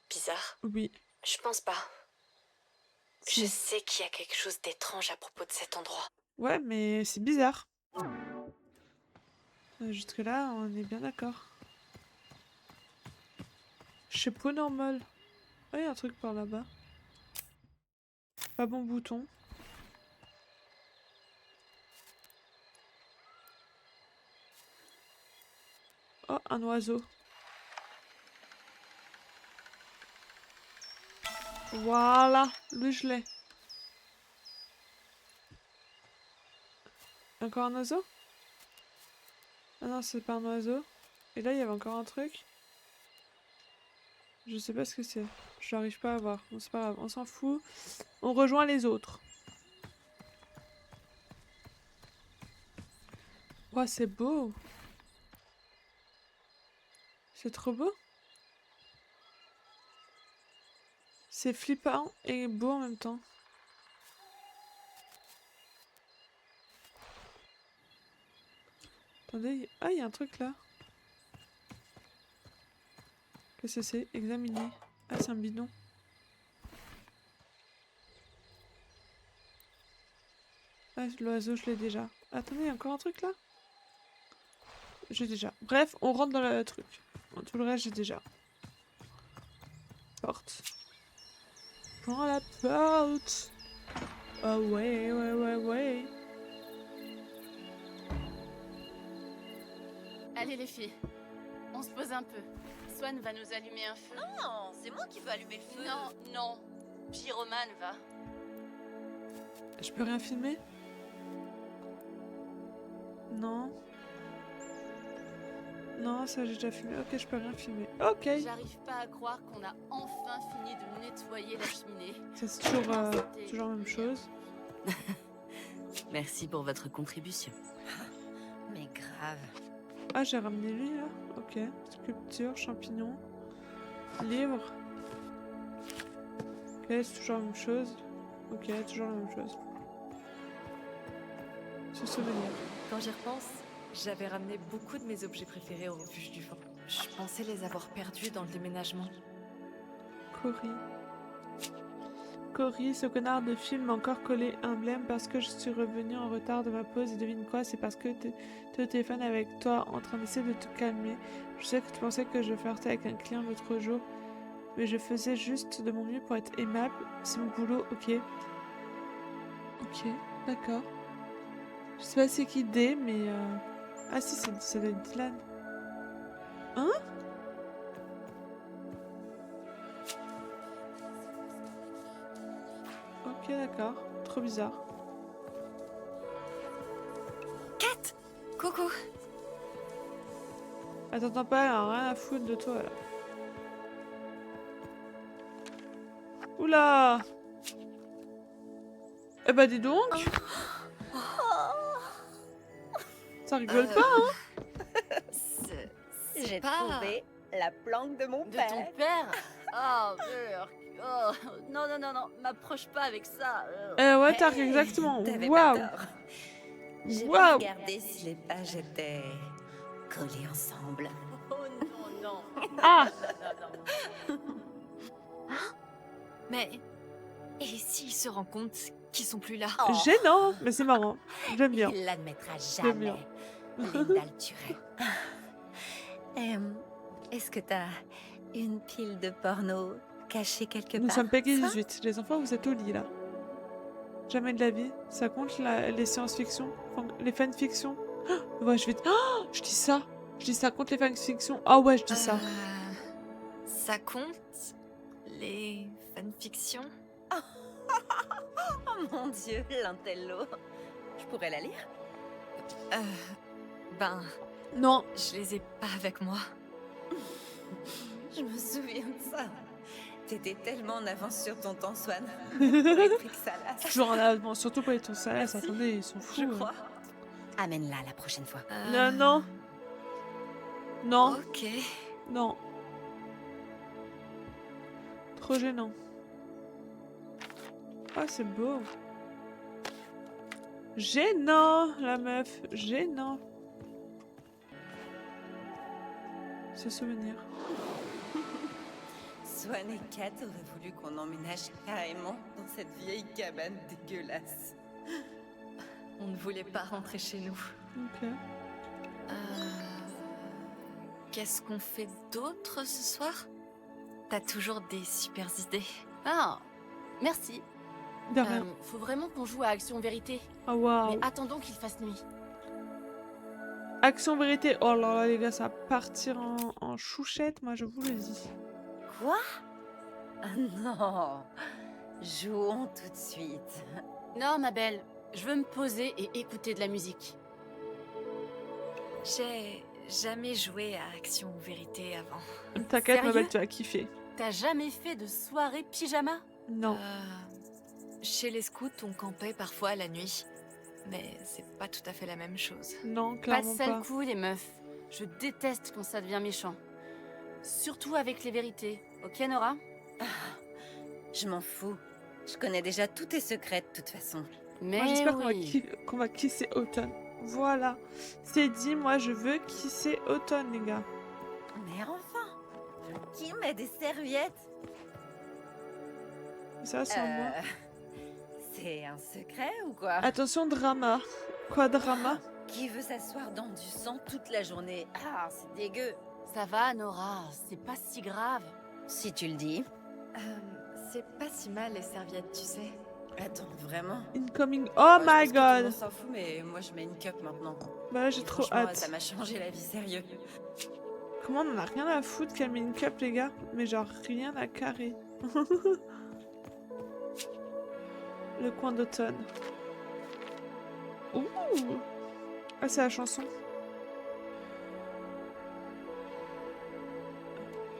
S10: bizarre?
S2: Oui.
S10: Je pense pas.
S2: Si.
S10: Je sais qu'il y a quelque chose d'étrange à propos de cet endroit.
S2: Ouais, mais c'est bizarre. Jusque-là, on est bien d'accord. Chapeau normal. Ah, il y a un truc par là-bas. Pas bon bouton. Oh, un oiseau. Voilà, lui je l'ai. Encore un oiseau? Ah non, c'est pas un oiseau. Et là, il y avait encore un truc. Je sais pas ce que c'est. Je n'arrive pas à voir. Bon, c'est pas grave, on s'en fout. On rejoint les autres. Ouah, c'est beau. C'est trop beau. C'est flippant et beau en même temps. Attendez, ah, il y a un truc là. Qu'est-ce que c'est? Examiner. Ah, c'est un bidon. Ah, l'oiseau, je l'ai déjà. Attendez, il y a encore un truc là? J'ai déjà. Bref, on rentre dans le truc. Bon, tout le reste, j'ai déjà. Porte. Prends la porte. Oh ouais, ouais, ouais, ouais.
S1: Allez les filles, on se pose un peu. Swan va nous allumer un feu.
S4: Non, c'est moi qui veux allumer le feu.
S1: Non, non. Pyromane va.
S2: Je peux rien filmer? Non. Non, ça j'ai déjà filmé. Ok, je peux rien filmer. Ok.
S1: J'arrive pas à croire qu'on a enfin fini de nettoyer la cheminée.
S2: C'est toujours la même chose.
S4: Merci pour votre contribution.
S6: Mais grave.
S2: Ah, j'ai ramené lui là. Ok. Sculpture, champignons. Livre. Ok, c'est toujours la même chose. Ok, toujours la même chose. Se souvenir.
S3: Quand j'y repense, j'avais ramené beaucoup de mes objets préférés au refuge du vent. Je pensais les avoir perdus dans le déménagement.
S2: Cory, ce connard de film m'a encore collé un blême parce que je suis revenue en retard de ma pause et devine quoi, c'est parce que t'es au téléphone avec toi en train d'essayer de te calmer. Je sais que tu pensais que je flirtais avec un client l'autre jour, mais je faisais juste de mon mieux pour être aimable. C'est mon boulot, ok. Ok, d'accord. Je sais pas c'est qui D, mais ah si, c'est de Dylan. Hein? Ok, d'accord. Trop bizarre.
S3: Kat! Coucou!
S2: Elle t'entend pas, elle a rien à foutre de toi, là. Oula! Eh bah dis donc! Ça rigole pas, hein?
S1: C'est
S12: J'ai trouvé la planque de mon
S1: de
S12: père.
S1: ton père. Oh, merde. Oh, non, non, non, non, m'approche pas avec ça.
S2: Ouais, t'as exactement.
S12: T'avais
S2: Waouh!
S12: pas tort. J'ai
S2: Waouh!
S12: regardé si les pages étaient collées ensemble.
S1: Oh non, non.
S2: Ah!
S1: Non, non.
S5: Mais... Et s'il se rend compte qu'ils sont plus là?
S12: Oh,
S2: Gênant, mais c'est marrant. J'aime bien.
S12: il l'admettra
S2: J'aime bien.
S12: jamais. Linda le tuerait. Est-ce que t'as une pile de porno cachée quelque
S2: Nous
S12: part?
S2: sommes Peggy
S12: Ça
S2: 18. Les enfants, vous êtes au lit, là. Jamais de la vie. Ça compte les science-fiction? Enfin, les fanfictions? Ouais, je vais... Oh, je dis ça. Je dis ça contre les fanfictions. Ah ouais, je dis ça.
S5: Ça compte? Les fanfictions?
S12: Oh mon Dieu, l'intello. Je pourrais la lire?
S5: Ben...
S2: Non.
S5: Je les ai pas avec moi.
S12: Je me souviens de ça. T'étais tellement en avance sur ton temps, Swan. Pour les trucs salaces.
S2: Toujours en avance, surtout pour les tons salaces.
S12: Merci.
S2: Attendez, ils sont fous.
S12: Je crois. Amène-la la prochaine fois.
S2: Non, non. Non.
S5: Ok.
S2: Non. Trop gênant. Ah, c'est beau. Gênant, la meuf. Gênant. Se souvenir.
S12: Swan et Kat auraient voulu qu'on emménage carrément dans cette vieille cabane dégueulasse.
S3: On ne voulait pas rentrer chez nous.
S2: Ok.
S5: Qu'est-ce qu'on fait d'autre ce soir? T'as toujours des super idées.
S1: Ah, merci.
S2: De rien.
S1: Faut vraiment qu'on joue à Action Vérité.
S2: Ah waouh.
S1: Mais attendons qu'il fasse nuit.
S2: Action vérité. Oh là là les gars, ça va partir en chouchette, moi je vous le dis.
S12: Quoi? Ah non. Jouons tout de suite.
S1: Non, ma belle. Je veux me poser et écouter de la musique.
S10: J'ai jamais joué à Action ou Vérité avant.
S2: T'inquiète ma
S1: Sérieux
S2: belle, tu vas kiffer.
S1: T'as jamais fait de soirée pyjama?
S2: Non.
S10: Chez les scouts, on campait parfois la nuit. Mais c'est pas tout à fait la même chose.
S2: Non,
S1: Pas de
S2: clairement
S1: sale
S2: pas.
S1: coup, les meufs. Je déteste quand ça devient méchant. Surtout avec les vérités. Ok, Nora?
S12: Je m'en fous. Je connais déjà tous tes secrets de toute façon.
S1: Mais
S2: Moi j'espère
S1: oui.
S2: qu'on va kisser Autumn. Voilà. C'est dit, moi je veux kisser Autumn les gars.
S12: Mais enfin, qui met des serviettes?
S2: Ça sur moi.
S12: C'est un secret ou quoi?
S2: Attention drama. Quoi drama?
S12: Qui veut s'asseoir dans du sang toute la journée? Ah, c'est dégueu.
S1: Ça va, Nora. C'est pas si grave.
S12: Si tu le dis.
S10: C'est pas si mal les serviettes, tu sais.
S12: Attends, vraiment?
S2: Incoming. Oh
S12: Ouais,
S2: my
S12: je pense que tout le
S2: god.
S12: monde s'en fout, mais moi je mets une cup maintenant.
S2: Bah là j'ai
S12: Et
S2: trop
S12: franchement,
S2: hâte.
S12: ça m'a changé la vie, sérieux.
S2: Comment on en a rien à foutre qu'elle met une cup les gars? Mais genre rien à carrer. Le coin d'automne. Ouh. Ah c'est la chanson.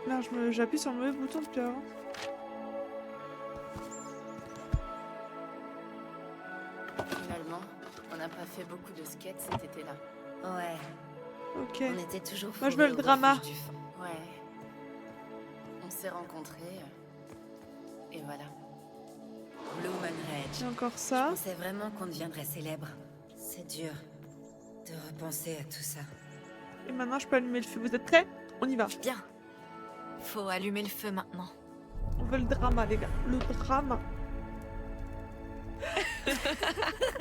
S2: Là j'appuie sur le mauvais bouton depuis avant.
S1: Finalement, on n'a pas fait beaucoup de skates cet été-là.
S12: Ouais.
S2: Ok.
S12: On était toujours
S2: Moi je
S12: fourrés
S2: veux le
S12: au
S2: drama.
S12: refuge du fond.
S1: Ouais. On s'est rencontrés. Et voilà.
S12: Bloom Ridge.
S2: Et encore
S12: Je
S2: ça.
S12: pensais vraiment qu'on deviendrait célèbre. C'est dur de repenser à tout ça.
S2: Et maintenant je peux allumer le feu. Vous êtes prêts? On y va.
S10: Bien. Faut allumer le feu maintenant.
S2: On veut le drama les gars. Le drama.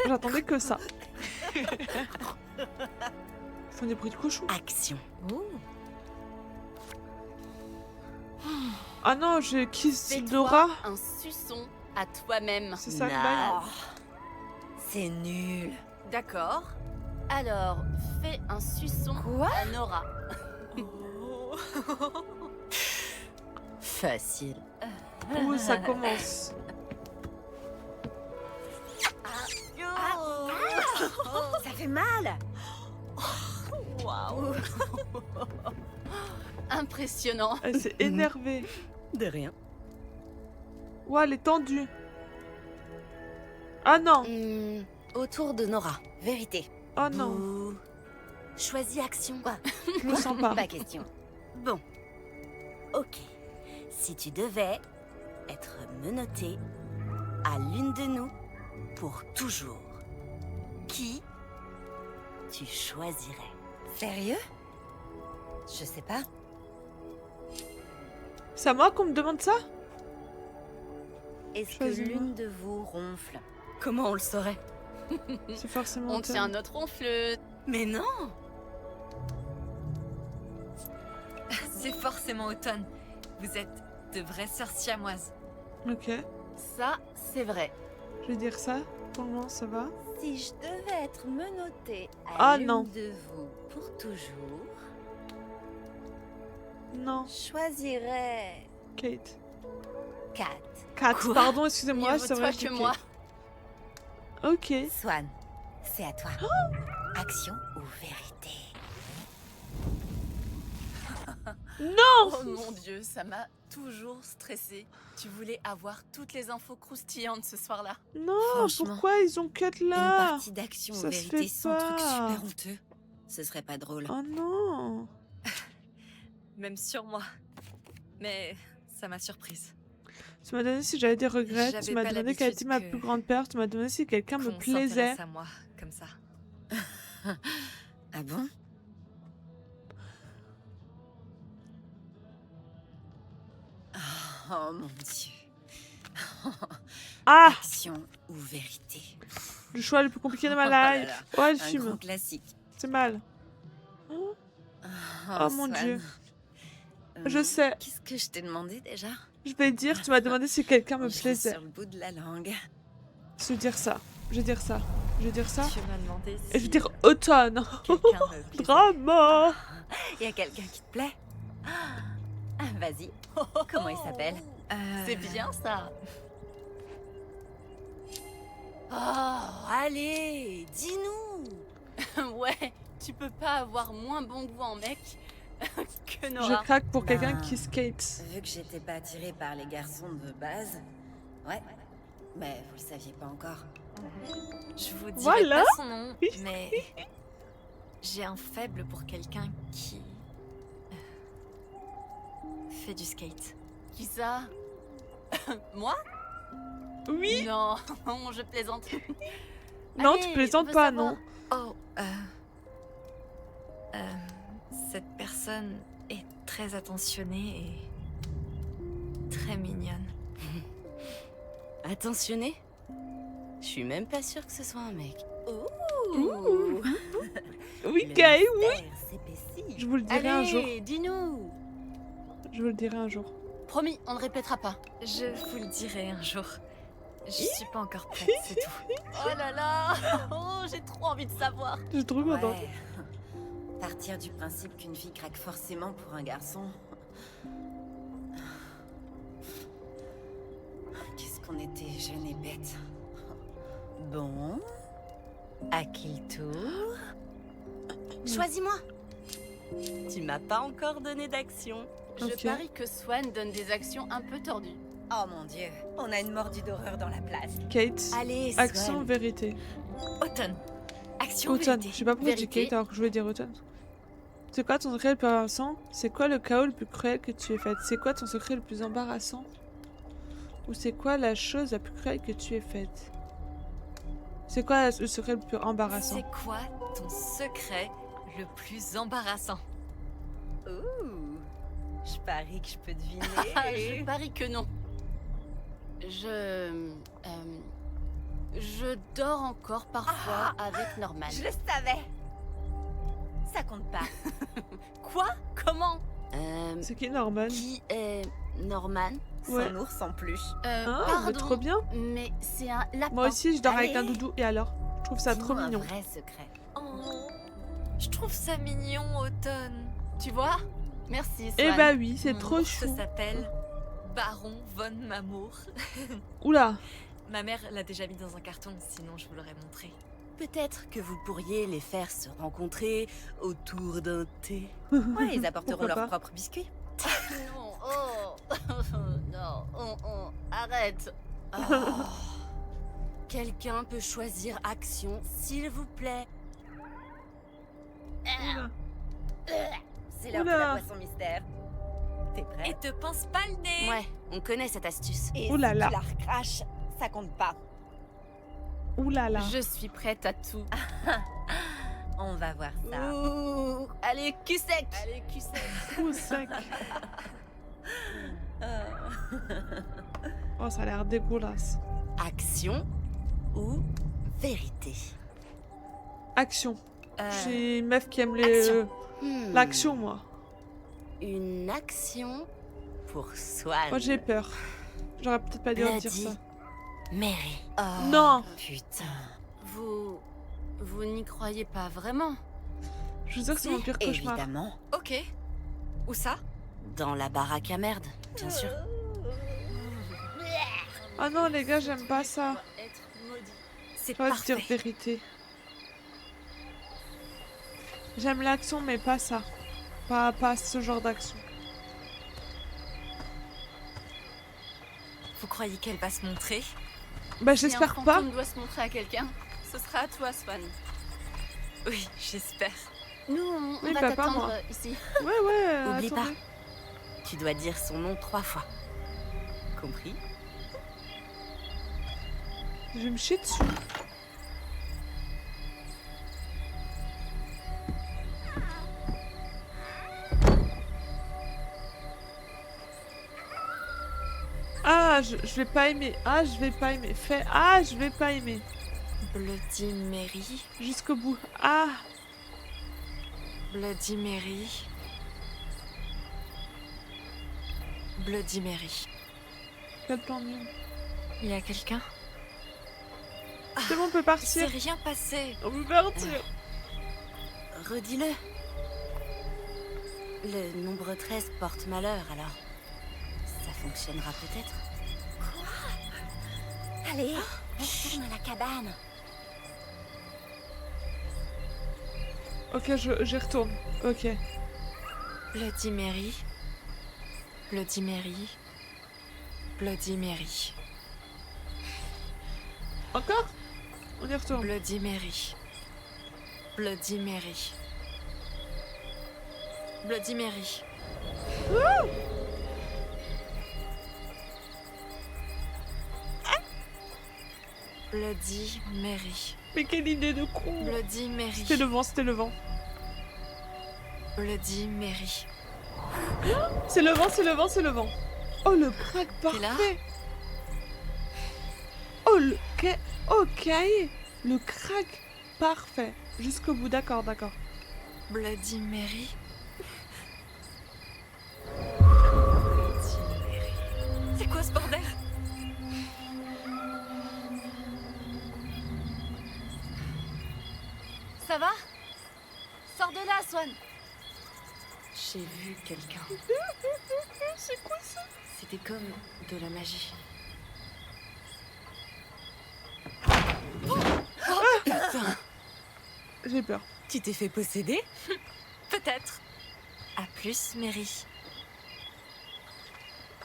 S2: J'attendais que ça. Ils font des bruits de cochon.
S4: Action.
S2: Ah non, je kiss
S1: Fais-toi
S2: Dora.
S1: un suçon à toi-même.
S2: C'est ça le
S4: Non.
S2: bail.
S12: C'est nul.
S1: D'accord. Alors, fais un suçon à Nora.
S4: Facile.
S2: Ouh, ça commence.
S12: Ça fait mal.
S1: Waouh. Impressionnant.
S2: Elle s'est énervée.
S4: De rien.
S2: Ouah, elle est tendue. Ah non.
S4: Autour de Nora.
S12: Vérité.
S2: Oh non.
S4: Bouh. Choisis action. Quoi?
S2: Je me sens pas.
S12: Pas question.
S4: Bon. Ok. Si tu devais être menotté à l'une de nous pour toujours, qui tu choisirais?
S12: Sérieux? Je sais pas.
S2: C'est à moi qu'on me demande ça?
S12: Est-ce que
S2: Choisis-moi.
S12: l'une de vous ronfle?
S4: Comment on le saurait?
S2: C'est forcément
S1: On
S2: Autumn.
S1: tient notre ronfleuse.
S4: Mais non!
S10: C'est forcément Automne. Vous êtes de vraies sœurs siamoises.
S2: Ok.
S1: Ça, c'est vrai.
S2: Je vais dire ça. Pour le moment, ça va.
S12: Si je devais être menottée
S2: Ah,
S12: à l'une
S2: non.
S12: de vous pour toujours,
S2: Non.
S12: je choisirais
S2: Kate.
S12: Kat.
S2: Kat,
S1: Quoi?
S2: pardon, excusez-moi,
S1: Mieux vaut
S2: c'est vrai.
S1: toi que
S2: j'ai
S1: moi.
S2: Kate. Ok.
S12: Swan, c'est à toi. Action ou vérité?
S2: Non!
S1: Oh mon dieu, ça m'a toujours stressée. Tu voulais avoir toutes les infos croustillantes ce soir-là.
S2: Non,
S12: Franchement,
S2: pourquoi ils ont cut
S12: Une
S2: là?
S12: partie d'action ou
S2: Ça se
S12: vérité
S2: fait
S12: sans truc
S2: pas.
S12: super honteux. Ce serait pas drôle.
S2: Oh non.
S10: Même sur moi. Mais ça m'a surprise.
S2: Tu m'as demandé si j'avais des regrets,
S10: J'avais
S2: tu m'as
S10: pas
S2: demandé quelle était
S10: l'habitude
S2: ma
S10: que-
S2: plus grande peur, tu m'as demandé si quelqu'un me
S10: Qu'on
S2: plaisait.
S10: s'intéresse à moi, comme ça.
S12: Ah bon? Oh mon dieu.
S2: Ah!
S12: Action ou vérité?
S2: Le choix le plus compliqué de ma
S12: Oh là
S2: life.
S12: là,
S2: Ouais, le
S12: Un
S2: film.
S12: grand classique.
S2: C'est mal.
S12: Oh,
S2: Oh mon
S12: Swan.
S2: dieu. Je sais.
S12: Qu'est-ce que je t'ai demandé déjà?
S2: Je vais dire, tu m'as demandé si quelqu'un me
S12: Je l'ai
S2: plaisait.
S12: sur le bout de la langue.
S2: Je vais dire ça. Je vais dire ça. Je vais dire ça.
S3: Tu m'as demandé
S2: Et je
S3: si
S2: vais dire automne.
S3: quelqu'un me plaisait.
S2: Drama.
S12: Y a quelqu'un qui te plaît? Vas-y. Comment il s'appelle?
S4: C'est bien ça. Oh, allez, dis-nous.
S1: Ouais, tu peux pas avoir moins bon goût en mec que
S2: Je
S1: Nora.
S2: craque pour quelqu'un
S12: Ben,
S2: qui skate.
S12: Vu que j'étais pas attirée par les garçons de base, ouais. Mais vous le saviez pas encore.
S3: Je vous dirai
S2: Voilà.
S3: pas son nom, mais j'ai un faible pour quelqu'un qui fait du skate.
S1: Qui ça? Moi?
S2: Oui.
S1: Non, je plaisante.
S2: Non,
S1: Allez,
S2: tu
S1: on
S2: plaisantes
S1: veut
S2: pas,
S1: savoir.
S2: non.
S3: Oh, cette personne est très attentionnée et très mignonne.
S4: Attentionné? Je suis même pas sûre que ce soit un mec.
S2: Ouh. Oui,
S12: Le
S2: gay, oui.
S12: mystère s'épaissit.
S2: Je vous le dirai un jour.
S1: Allez, dis-nous.
S2: Je vous le dirai un jour.
S1: Promis, on ne répétera pas.
S3: Je vous le dirai un jour. Je suis pas encore prête, c'est tout.
S1: Oh là là. Oh, j'ai trop envie de savoir.
S2: Je suis trop contente.
S12: Ouais. Partir du principe qu'une fille craque forcément pour un garçon. Qu'est-ce qu'on était jeunes et bêtes. Bon. À qui le tour?
S4: Choisis-moi. Tu m'as pas encore donné d'action.
S1: Je
S2: Ok.
S1: parie que Swan donne des actions un peu tordues.
S12: Oh mon dieu, on a une mordue d'horreur dans la place.
S2: Kate.
S4: Allez,
S2: Accent,
S4: Swan.
S2: vérité.
S3: Automne. Action
S2: Automne.
S3: vérité.
S2: Je sais pas pourquoi j'ai
S1: Vérité.
S2: Kate alors que je voulais dire automne. C'est quoi ton secret le plus embarrassant? C'est quoi le chaos le plus cruel que tu aies fait? C'est quoi ton secret le plus embarrassant? Ou c'est quoi la chose la plus cruelle que tu aies faite? C'est quoi le secret le plus embarrassant?
S3: C'est quoi ton secret le plus embarrassant?
S12: Ouh, je parie que je peux
S1: Ah,
S12: deviner.
S1: je parie que non. Je dors encore parfois avec Norman.
S12: Je le savais. Ça compte pas.
S1: Quoi? Comment?
S2: C'est qui Norman?
S4: Qui est Norman?
S2: Ouais.
S12: Son ours en peluche.
S2: Ah, mais
S1: pardon,
S2: trop bien.
S1: mais c'est un lapin.
S2: Moi aussi, je dors avec un
S12: Allez.
S2: doudou. Et alors? Je trouve ça trop
S12: Dis-nous
S2: mignon.
S12: un vrai secret.
S3: Oh, je trouve ça mignon, Automne.
S1: Tu vois? Merci, Swan.
S2: Eh bah oui, c'est
S3: Mon
S2: trop
S3: ours
S2: chou.
S3: s'appelle Baron von Mamour.
S2: Oula.
S3: Ma mère l'a déjà mis dans un carton, sinon je vous l'aurais montré.
S4: Peut-être que vous pourriez les faire se rencontrer autour d'un thé.
S12: Ouais, ils apporteront
S2: Pourquoi
S12: leurs
S2: pas.
S12: propres biscuits.
S1: Non, oh. Non, arrête.
S4: Oh. Quelqu'un peut choisir action, s'il vous plaît.
S2: Oula.
S12: C'est l'heure de
S2: Oula.
S12: la boisson mystère. T'es prêt?
S3: Et te pince pas le nez.
S4: Ouais, on connaît cette astuce.
S12: Et
S2: Ouh là
S12: si
S2: là.
S12: tu la recraches, ça compte pas.
S2: Ouh là là.
S1: Je suis prête à tout.
S12: On va voir ça.
S1: Ouh, allez, cul sec. Allez, cul sec.
S2: Ouh, sec. Oh, ça a l'air dégueulasse.
S4: Action ou vérité?
S2: Action.
S3: Euh,
S2: J'ai une meuf qui aime les...
S3: action.
S2: l'action, moi.
S4: Une action pour Swan.
S2: Moi, j'ai peur. J'aurais peut-être pas dû dire
S4: Bloody
S2: ça.
S4: Mary.
S2: Non.
S12: Putain.
S1: Vous n'y croyez pas vraiment?
S2: Je veux dire que c'est mon pire cauchemar.
S12: Évidemment.
S3: Ok. Où ça?
S4: Dans la baraque à merde, bien sûr.
S2: Ah non, les gars, j'aime pas ça.
S1: Être maudit.
S3: C'est
S2: Pas
S3: parfait.
S2: dire vérité. J'aime l'action, mais pas ça. Pas ce genre d'action.
S3: Vous croyez qu'elle va se montrer?
S2: Bah,
S1: Si un
S2: j'espère pas.
S1: fantôme doit se montrer à quelqu'un, ce sera à toi, Swan.
S3: Oui, j'espère.
S1: Nous, on
S2: Oui,
S1: va
S2: bah, pas
S1: t'attendre
S2: moi.
S1: ici.
S2: Ouais,
S4: Oublie pas.
S2: attendez.
S4: Tu dois dire son nom 3 fois. Compris?
S2: Je vais me chier dessus. Ah, je vais pas aimer. Ah, je vais pas aimer. Fais. Ah, je vais pas aimer.
S3: Bloody Mary.
S2: Jusqu'au bout. Ah,
S3: Bloody Mary. Bloody Mary.
S2: quel plan nul.
S3: Il y a quelqu'un?
S2: C'est bon, on peut
S3: Il
S2: partir.
S3: s'est rien passé.
S2: On peut partir.
S4: Redis-le. Le nombre 13 porte malheur, alors ça fonctionnera peut-être. Allez, retourne à la cabane.
S2: Ok, j'y retourne. Ok.
S3: Bloody Mary. Bloody Mary. Bloody Mary.
S2: Encore? On y retourne.
S3: Bloody Mary. Bloody Mary. Bloody Mary. Bloody Mary.
S2: Mais quelle idée de con.
S3: Bloody Mary.
S2: C'était le vent, c'était le vent.
S3: Bloody Mary.
S2: C'est le vent, c'est le vent, c'est le vent. Oh, le crack
S3: T'es là?
S2: parfait. Oh, ok. Le crack parfait. Jusqu'au bout, d'accord, d'accord.
S3: Bloody Mary. C'est quoi ce bordel?
S1: Ça va? Sors de là, Swan.
S3: J'ai vu quelqu'un.
S2: C'est quoi ça?
S3: C'était comme de la magie.
S2: J'ai peur.
S4: Tu t'es fait posséder?
S3: Peut-être. À plus, Mary.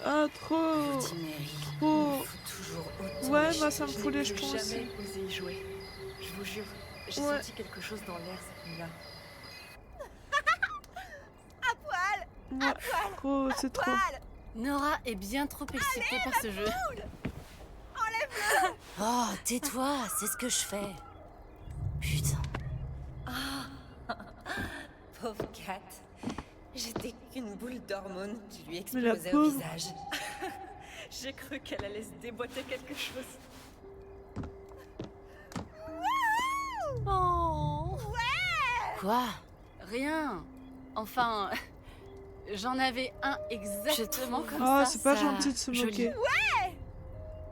S2: Ah, trop.
S3: Bloody Mary.
S2: Trop.
S3: Toujours autant
S2: Ouais,
S3: lâcher.
S2: moi ça me
S3: Je
S2: fout
S3: n'ai
S2: les
S3: plus
S2: jetons aussi.
S3: jamais osé y jouer. Je vous jure, j'ai
S2: Ouais.
S3: senti quelque chose dans l'air cette nuit-là.
S2: Ouais, trop, c'est trop.
S1: Nora est bien trop excitée par ce jeu.
S4: Oh, tais-toi, c'est ce que je fais. Putain.
S12: Pauvre Kat. J'étais qu'une boule d'hormones qui lui
S2: Mais la
S12: explosait au
S2: pauvre.
S12: visage.
S3: J'ai cru qu'elle allait se déboîter quelque chose.
S1: Oh. Quoi? Rien. Enfin, j'en avais un exactement comme
S2: Oh,
S1: ça.
S2: c'est pas
S1: ça-
S2: gentil de se
S1: joli.
S2: moquer.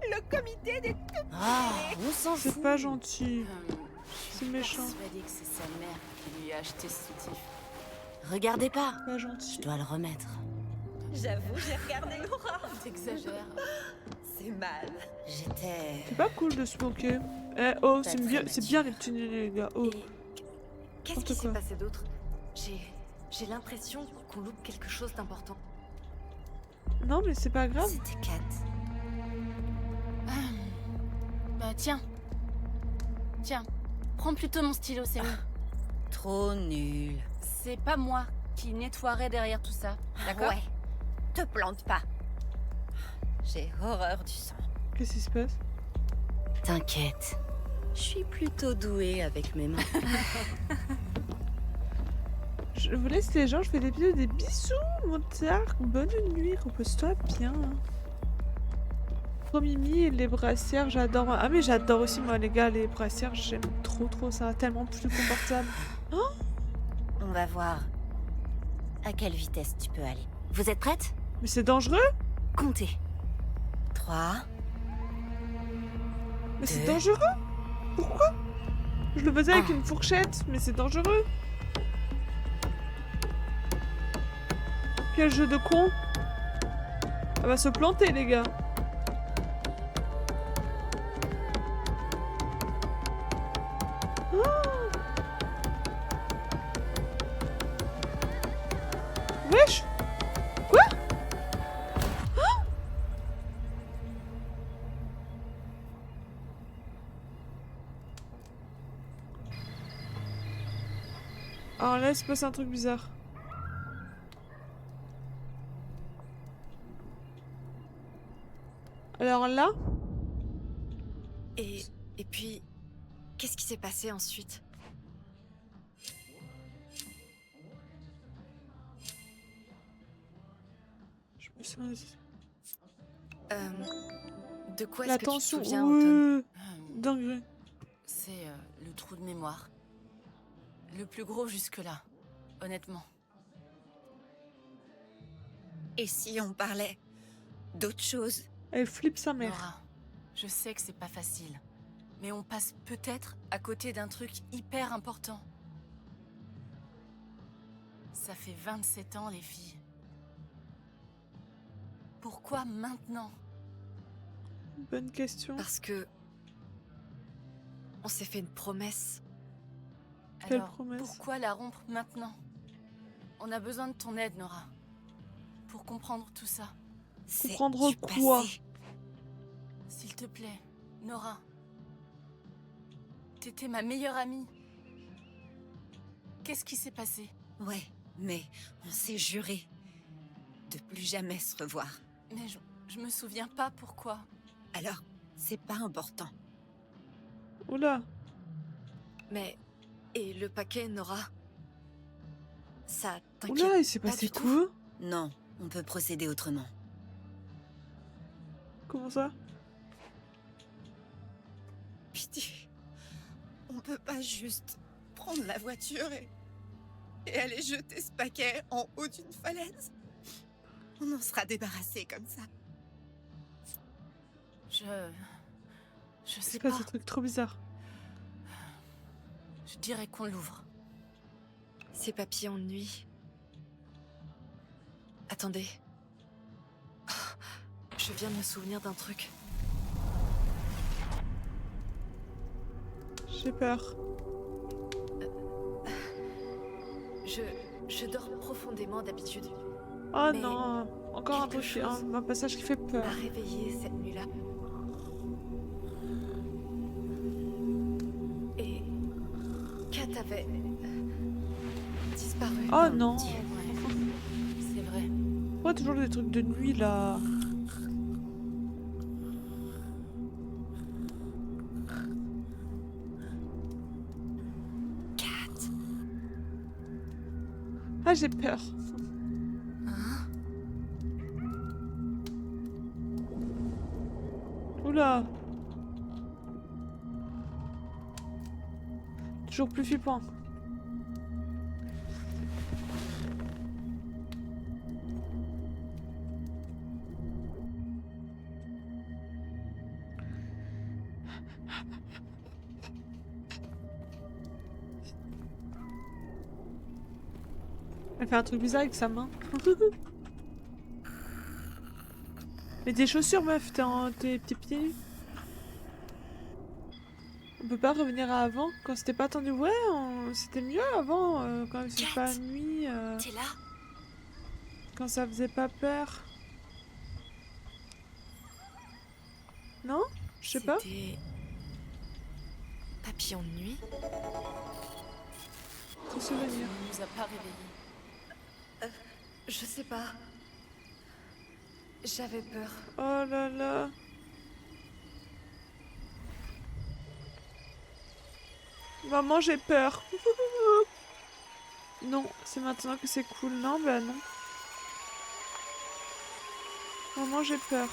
S12: Le comité des
S4: Ah, on s'en
S2: C'est
S4: fout.
S2: pas gentil.
S1: Je
S2: C'est
S1: suis
S2: méchant.
S1: persuadée que c'est sa mère qui lui a acheté ce soutif.
S4: Regardez pas.
S2: Pas
S4: Je
S2: gentil.
S4: dois le remettre.
S12: J'avoue, j'ai regardé Laura.
S1: T'exagères.
S12: C'est mal.
S4: J'étais...
S2: C'est pas cool de se moquer. Eh, oh,
S4: Pas
S2: c'est
S4: très
S2: bien,
S4: mature.
S2: c'est bien les petits nez, les gars. Oh.
S3: Et qu'est-ce
S2: N'importe
S3: qui s'est
S2: quoi.
S3: passé d'autre? J'ai l'impression qu'on loupe quelque chose d'important.
S2: Non, mais c'est pas grave.
S4: C'était Kat.
S1: Bah tiens. Tiens. Prends plutôt mon stylo, c'est mieux.
S4: Trop nul.
S1: C'est pas moi qui nettoierai derrière tout ça. D'accord?
S12: Ouais. Te plante pas. J'ai horreur du sang.
S2: Qu'est-ce qui se passe?
S4: T'inquiète. Je suis plutôt douée avec mes mains.
S2: Je vous laisse les gens, je fais des bisous, des bisous, Montard. Bonne nuit, repose-toi bien. Trop Mimi et les brassières, j'adore. Ah mais j'adore aussi moi les gars, les brassières, j'aime trop, ça va tellement plus confortable.
S4: On va voir à quelle vitesse tu peux aller. Vous êtes prête?
S2: Mais c'est dangereux?
S4: Comptez. 3.
S2: Mais c'est
S4: Deux.
S2: dangereux? Pourquoi? Je le faisais avec
S4: Ah.
S2: une fourchette, mais c'est dangereux. Quel jeu de con. Elle va se planter les gars. Wesh! Quoi? Ah. Alors là, il se passe un truc bizarre. Alors là,
S3: Et puis, qu'est-ce qui s'est passé ensuite?
S2: je me souviens.
S3: De quoi
S2: La
S3: est-ce que tu te
S2: tension,
S3: souviens, Anton?
S2: dingue.
S1: C'est le trou de mémoire. Le plus gros jusque-là, honnêtement.
S12: Et si on parlait d'autre chose?
S2: Elle flippe sa mère.
S1: Nora, je sais que c'est pas facile. Mais on passe peut-être à côté d'un truc hyper important. Ça fait 27 ans, les filles. Pourquoi maintenant?
S2: Bonne question.
S3: Parce que... on s'est fait une promesse.
S2: Quelle
S1: Alors,
S2: promesse?
S1: pourquoi la rompre maintenant? On a besoin de ton aide, Nora. Pour comprendre tout ça.
S3: C'est
S2: Comprendre
S3: du
S2: quoi?
S3: passé.
S1: S'il te plaît, Nora. T'étais ma meilleure amie. Qu'est-ce qui s'est passé?
S12: Ouais, mais on s'est juré de plus jamais se revoir.
S1: Mais je me souviens pas pourquoi.
S12: Alors, c'est pas important.
S2: Oula.
S3: Mais... et le paquet, Nora? Ça t'inquiète
S2: Oula, il s'est
S3: pas
S2: passé
S3: du tout?
S2: quoi?
S12: Non, on peut procéder autrement.
S2: Comment ça?
S11: Pitié. On peut pas juste prendre la voiture et aller jeter ce paquet en haut d'une falaise. On en sera débarrassé comme ça.
S1: Je sais
S2: C'est
S1: pas.
S2: pas ce truc trop bizarre.
S1: Je dirais qu'on l'ouvre.
S3: Ces papillons de nuit... Attendez. Je viens de me souvenir d'un truc.
S2: J'ai peur.
S3: Je dors profondément d'habitude.
S2: Oh
S3: Mais
S2: non, encore un
S3: quelque
S2: truc,
S3: chose
S2: un passage qui fait peur.
S3: m'a réveillée cette nuit-là. Et Kat avait disparu.
S2: Oh
S3: dans le
S2: non.
S3: petit.
S1: C'est vrai.
S2: Pourquoi toujours des trucs de nuit là?
S3: Kat.
S2: Ah, j'ai peur.
S3: Hein?
S2: Oula. Toujours plus flippant. Elle fait un truc bizarre avec sa main. Mais tes chaussures, meuf, t'es pieds nus. On peut pas revenir à avant quand c'était pas tendu. Ouais, c'était mieux avant quand il faisait pas nuit.
S1: T'es là?
S2: Quand ça faisait pas peur. Non? Je sais pas.
S3: C'était... papillon de nuit?
S2: Ton souvenir.
S1: On nous a pas réveillés.
S3: Je sais pas. J'avais peur.
S2: Oh là là. Maman, j'ai peur. Non, c'est maintenant que c'est cool. Non, bah non. Maman, j'ai peur.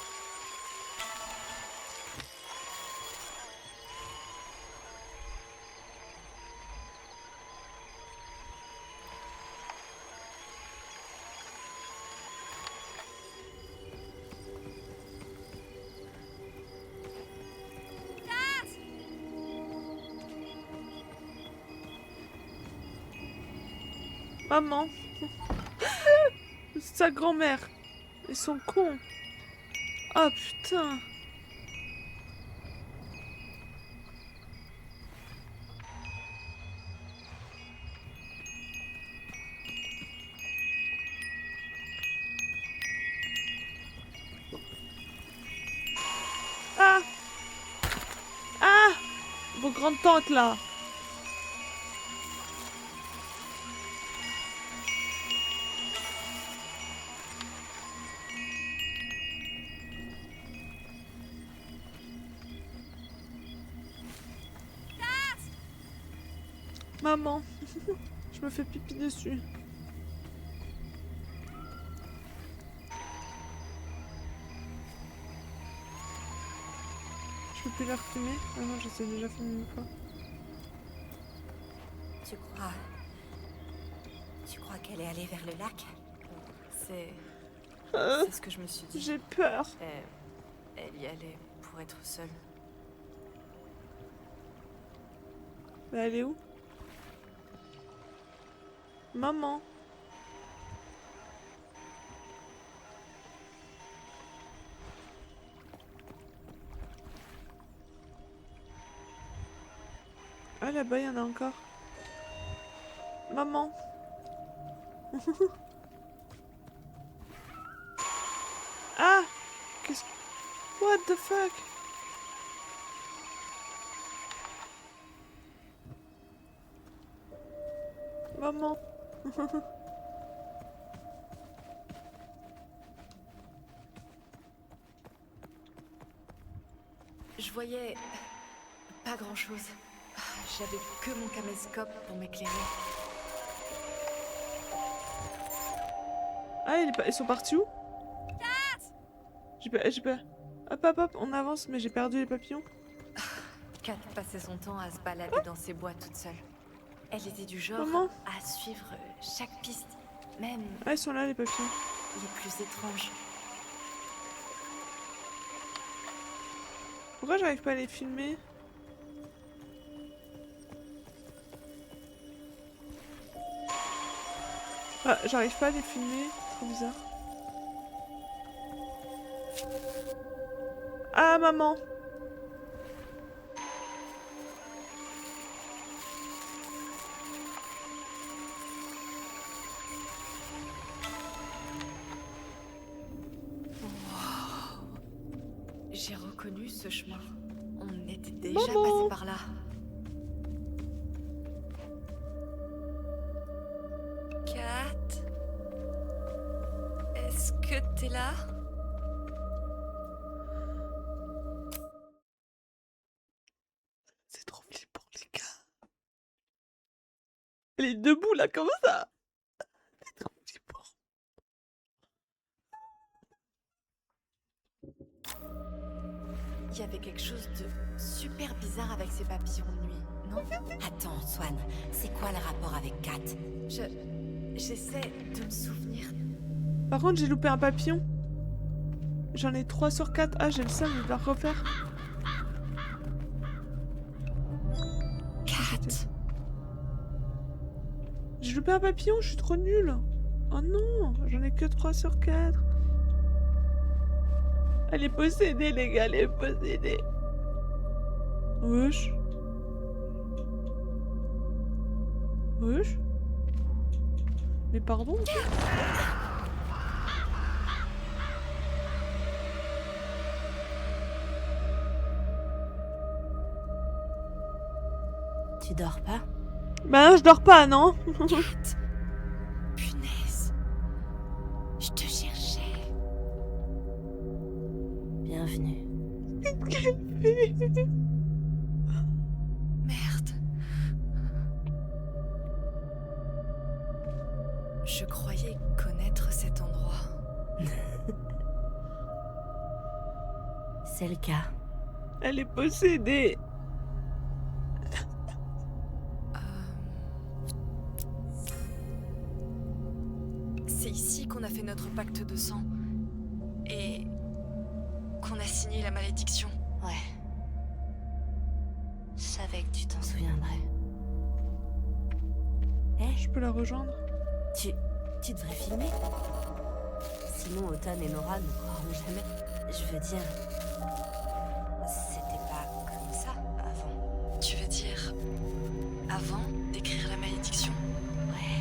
S2: Maman. Sa grand-mère. Ils sont cons. Oh putain. Ah. Ah. Vos grandes tantes là. Maman, je me fais pipi dessus. Je peux plus la refumer? Ah non, je sais déjà filmer une fois.
S12: Tu crois qu'elle est allée vers le lac?
S3: C'est ce que je me suis dit.
S2: J'ai peur.
S3: Elle y allait pour être seule.
S2: Bah, elle est où? Maman. Ah, là-bas, il y en a encore. Maman. Ah! Qu'est-ce... What the fuck? Maman.
S3: Je voyais pas grand-chose. J'avais que mon caméscope pour m'éclairer.
S2: Ah, ils sont partis où? J'ai pas... Hop, hop, hop, on avance, mais j'ai perdu les papillons.
S3: Kat passait son temps à se balader dans ses bois toute seule. Elle était du genre
S2: Maman.
S3: à suivre chaque piste, même
S2: Ah, ils sont là, les papillons.
S3: les plus étranges.
S2: Pourquoi j'arrive pas à les filmer? Ah, j'arrive pas à les filmer, trop bizarre. Ah, maman!
S3: J'ai reconnu ce chemin. On était déjà
S2: Maman.
S3: passé par là.
S10: Kat, est-ce que t'es là?
S2: C'est trop flippant, les gars. Elle est debout, là, comme ça! C'est trop flippant.
S3: Il y avait quelque chose de super bizarre avec ces papillons de nuit, non?
S4: Attends, Swan, c'est quoi le rapport avec Kat?
S3: J'essaie de me souvenir.
S2: Par contre, j'ai loupé un papillon. J'en ai 3 sur 4. Ah, j'ai le seum, je dois refaire.
S4: Kat!
S2: J'ai loupé un papillon, je suis trop nulle. Oh non, j'en ai que 3 sur 4. Elle est possédée, les gars, elle est possédée. Wesh. Wesh. Mais pardon.
S4: Tu dors pas?
S2: Bah non, je dors pas, non.
S4: Kat! Punaise! Je te cherchais. Bienvenue.
S3: Merde. Je croyais connaître cet endroit.
S4: C'est le cas.
S2: Elle est possédée.
S3: C'est ici qu'on a fait notre pacte de sang. Et qu'on a signé la malédiction.
S4: Ouais. Je savais que tu t'en souviendrais. Eh,
S2: Je peux la rejoindre?
S4: tu devrais filmer. Sinon, Autumn et Nora ne croiront jamais. Je veux dire, c'était pas comme ça avant.
S3: Tu veux dire avant d'écrire la malédiction?
S4: Ouais.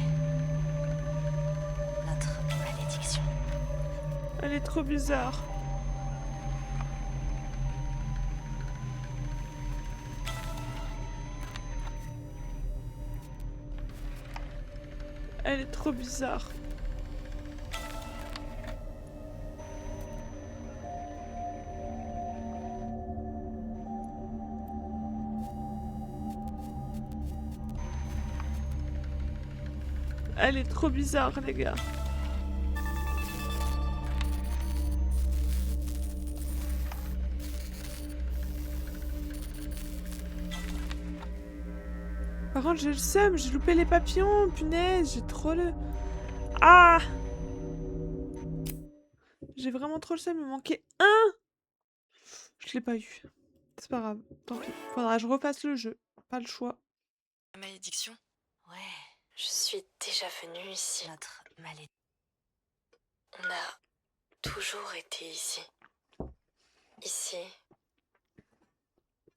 S4: Notre malédiction.
S2: Elle est trop bizarre. Elle est trop bizarre. Elle est trop bizarre, les gars. Par contre, j'ai le seum, j'ai loupé les papillons, punaise, j'ai trop le... Ah! J'ai vraiment trop le seum, il me manquait un! Je l'ai pas eu. C'est pas grave, tant pis. Faudra que je refasse le jeu. Pas le choix.
S5: malédiction?
S10: Ouais, je suis déjà venue ici. Notre malédiction. On a toujours été ici. Ici.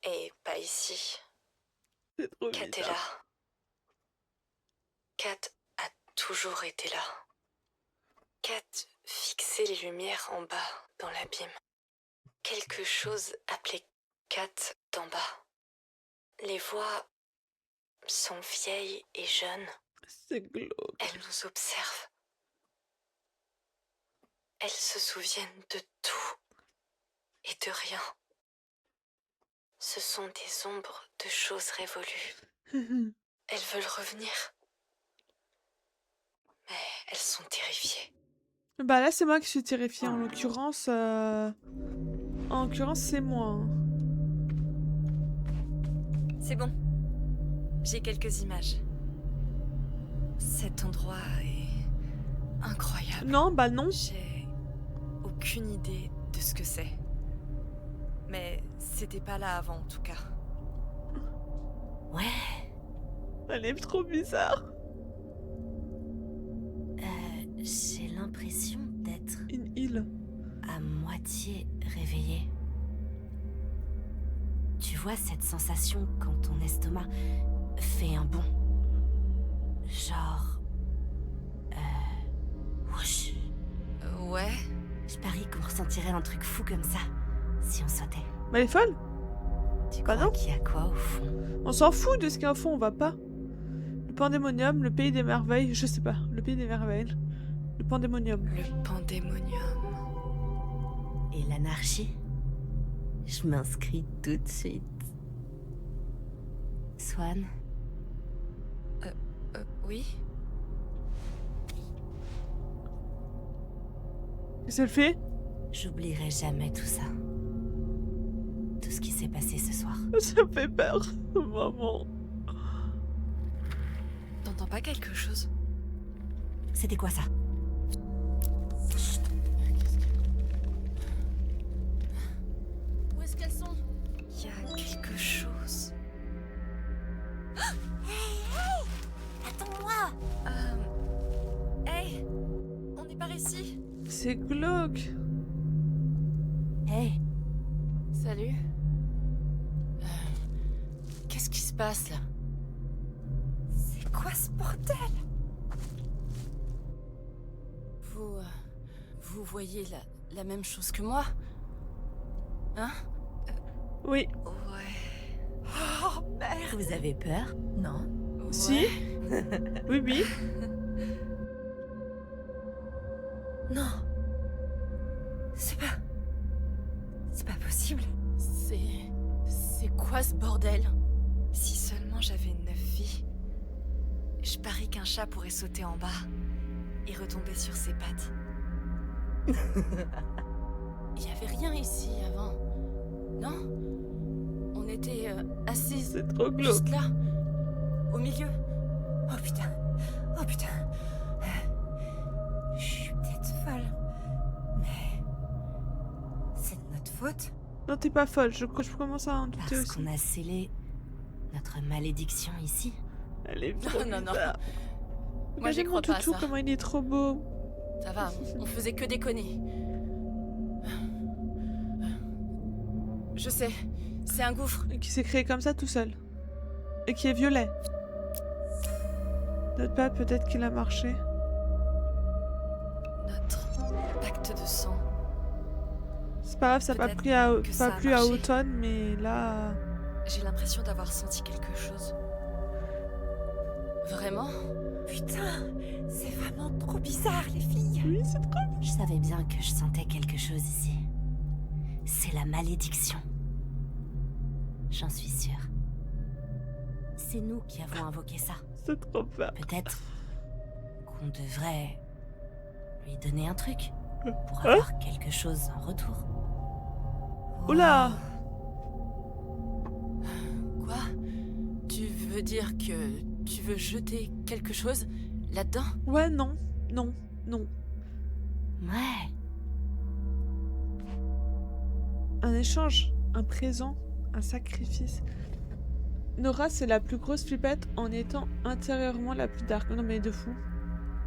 S10: Et pas ici.
S2: C'est trop
S10: Kat est
S2: bizarre.
S10: là. Kat a toujours été là. Kat fixait les lumières en bas, dans l'abîme. Quelque chose appelait Kat d'en bas. Les voix sont vieilles et jeunes.
S2: C'est glauque.
S10: Elles nous observent. Elles se souviennent de tout et de rien. Ce sont des ombres de choses révolues. Elles veulent revenir. Mais elles sont terrifiées.
S2: Bah là, c'est moi qui suis terrifiée. En l'occurrence, c'est moi. Hein.
S3: C'est bon. J'ai quelques images. Cet endroit est incroyable.
S2: Non, bah non.
S3: J'ai aucune idée de ce que c'est. Mais c'était pas là avant en tout cas.
S10: Ouais.
S2: Elle est trop bizarre.
S10: J'ai l'impression d'être
S2: Une île.
S10: à moitié réveillée. Tu vois cette sensation quand ton estomac fait un bond? Genre... whoosh.
S3: Ouais.
S10: Je parie qu'on ressentirait un truc fou comme ça, si on sautait.
S2: Bah elle est folle.
S10: Tu
S2: Bah
S10: crois
S2: non.
S10: qu'il y a quoi au fond?
S2: On s'en fout de ce qu'il y a au fond, on va pas. Le pandémonium, le pays des merveilles, je sais pas. Le pays des merveilles. Le pandémonium.
S3: Le pandémonium.
S10: Et l'anarchie? Je m'inscris tout de suite. Swan?
S3: Oui?
S2: Qu'est-ce qu'elle fait?
S10: J'oublierai jamais tout ça. Tout ce qui s'est passé ce soir.
S2: Ça fait peur, maman.
S3: T'entends pas quelque chose?
S10: C'était quoi ça?
S1: Où est-ce qu'elles sont?
S3: Il y a quelque chose.
S10: Attends-moi!
S3: Hey! On est par ici!
S2: C'est glauque.
S10: Hey!
S1: Salut. Qu'est-ce qui se passe là?
S11: C'est quoi ce bordel?
S1: Vous voyez la même chose que moi? Hein?
S2: Oui.
S3: Ouais.
S11: Oh merde!
S10: Vous avez peur?
S11: Non.
S2: Si? Oui, oui.
S11: Non. C'est pas possible.
S1: C'est quoi ce bordel?
S3: Si seulement j'avais 9 vies. Je parie qu'un chat pourrait sauter en bas et retomber sur ses pattes.
S1: Il y avait rien ici avant. Non? On était assises
S2: C'est trop glauque.
S1: juste là, au milieu.
S11: Oh putain. Oh putain. Je suis peut-être folle. Mais... c'est de notre faute?
S2: Non, t'es pas folle. Je commence à en douter
S10: Parce
S2: aussi.
S10: qu'on a scellé notre malédiction ici.
S2: Elle est trop
S1: Non, non.
S2: bizarre.
S1: Moi, j'y
S2: Regardez mon
S1: crois pas à
S2: toutou,
S1: ça.
S2: comment il est trop beau.
S1: Ça va, on faisait que déconner. Je sais, c'est un gouffre.
S2: Et qui s'est créé comme ça tout seul. Et qui est violet. Peut-être pas, peut-être qu'il a marché.
S3: Notre pacte de sang.
S2: C'est pas grave, ça n'a pas
S3: Peut-être
S2: plu à,
S3: que ça
S2: pas
S3: a
S2: plu à
S3: marché.
S2: automne, mais là...
S3: J'ai l'impression d'avoir senti quelque chose.
S1: Vraiment?
S11: Putain, c'est vraiment trop bizarre, les filles.
S2: Oui, c'est trop...
S10: Je savais bien que je sentais quelque chose ici. C'est la malédiction. J'en suis sûre. C'est nous qui avons invoqué ça.
S2: C'est trop peur.
S10: Peut-être qu'on devrait lui donner un truc pour
S2: Hein?
S10: avoir quelque chose en retour.
S2: Oula!
S1: Quoi? Tu veux dire que tu veux jeter quelque chose là-dedans?
S2: Ouais, non. Non. Non.
S10: Ouais.
S2: Un échange, un présent, un sacrifice. Nora, c'est la plus grosse flippette en étant intérieurement la plus dark. Non mais de fou.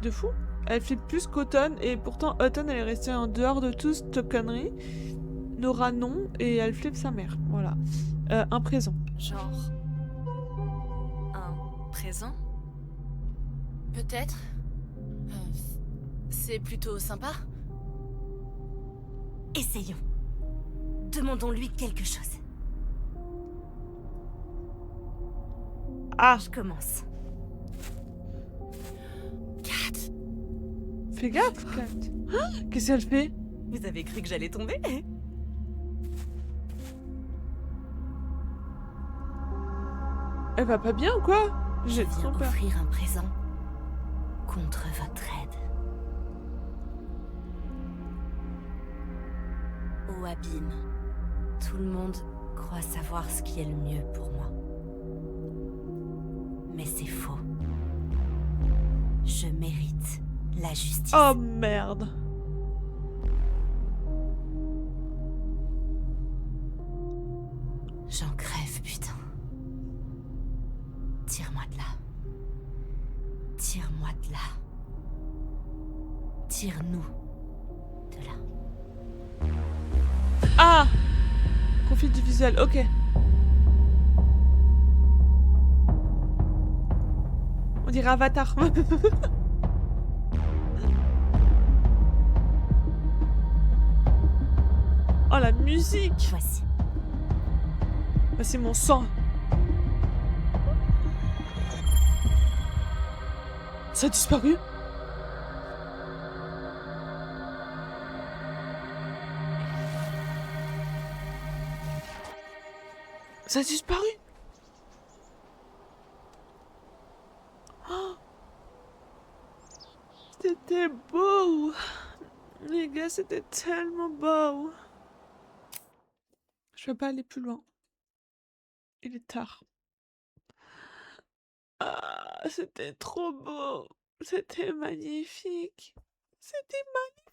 S2: De fou. Elle flippe plus qu'Automne et pourtant Autumn elle est restée en dehors de tout cette connerie. Nora non et elle flippe sa mère. Voilà. Un présent.
S1: Genre... un présent? Peut-être. C'est plutôt sympa.
S4: Essayons. Demandons-lui quelque chose.
S2: Ah,
S4: Je commence.
S1: Kat,
S2: fais gaffe, Kat. Ah, qu'est-ce qu'elle fait?
S4: Vous avez cru que j'allais tomber?
S2: Elle va pas bien ou quoi?
S4: Je
S2: J'ai
S4: viens
S2: trop peur.
S4: offrir un présent contre votre aide. Au abîme, tout le monde croit savoir ce qui est le mieux pour moi. Mais c'est faux. Je mérite la justice.
S2: Oh merde.
S4: J'en crève, putain. Tire-moi de là. Tire-moi de là. Tire-nous de là.
S2: Ah! Profite du visuel, ok. On dirait Avatar. Oh la musique!
S4: Voici.
S2: Bah, c'est mon sang. Ça a disparu? Ça a disparu? Oh, c'était beau! Les gars, c'était tellement beau! Je vais pas aller plus loin. Il est tard. Ah, c'était trop beau! C'était magnifique! C'était magnifique!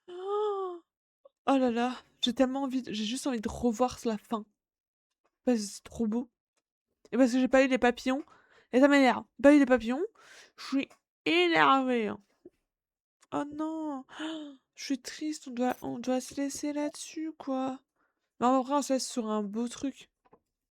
S2: Oh, oh là là, j'ai tellement envie, j'ai juste envie de revoir la fin. Parce que c'est trop beau. Et parce que j'ai pas eu les papillons. Et ça m'énerve. Pas eu les papillons. Je suis énervée. Hein. Oh non. Je suis triste. On doit se laisser là-dessus, quoi. Mais en vrai, on se laisse sur un beau truc.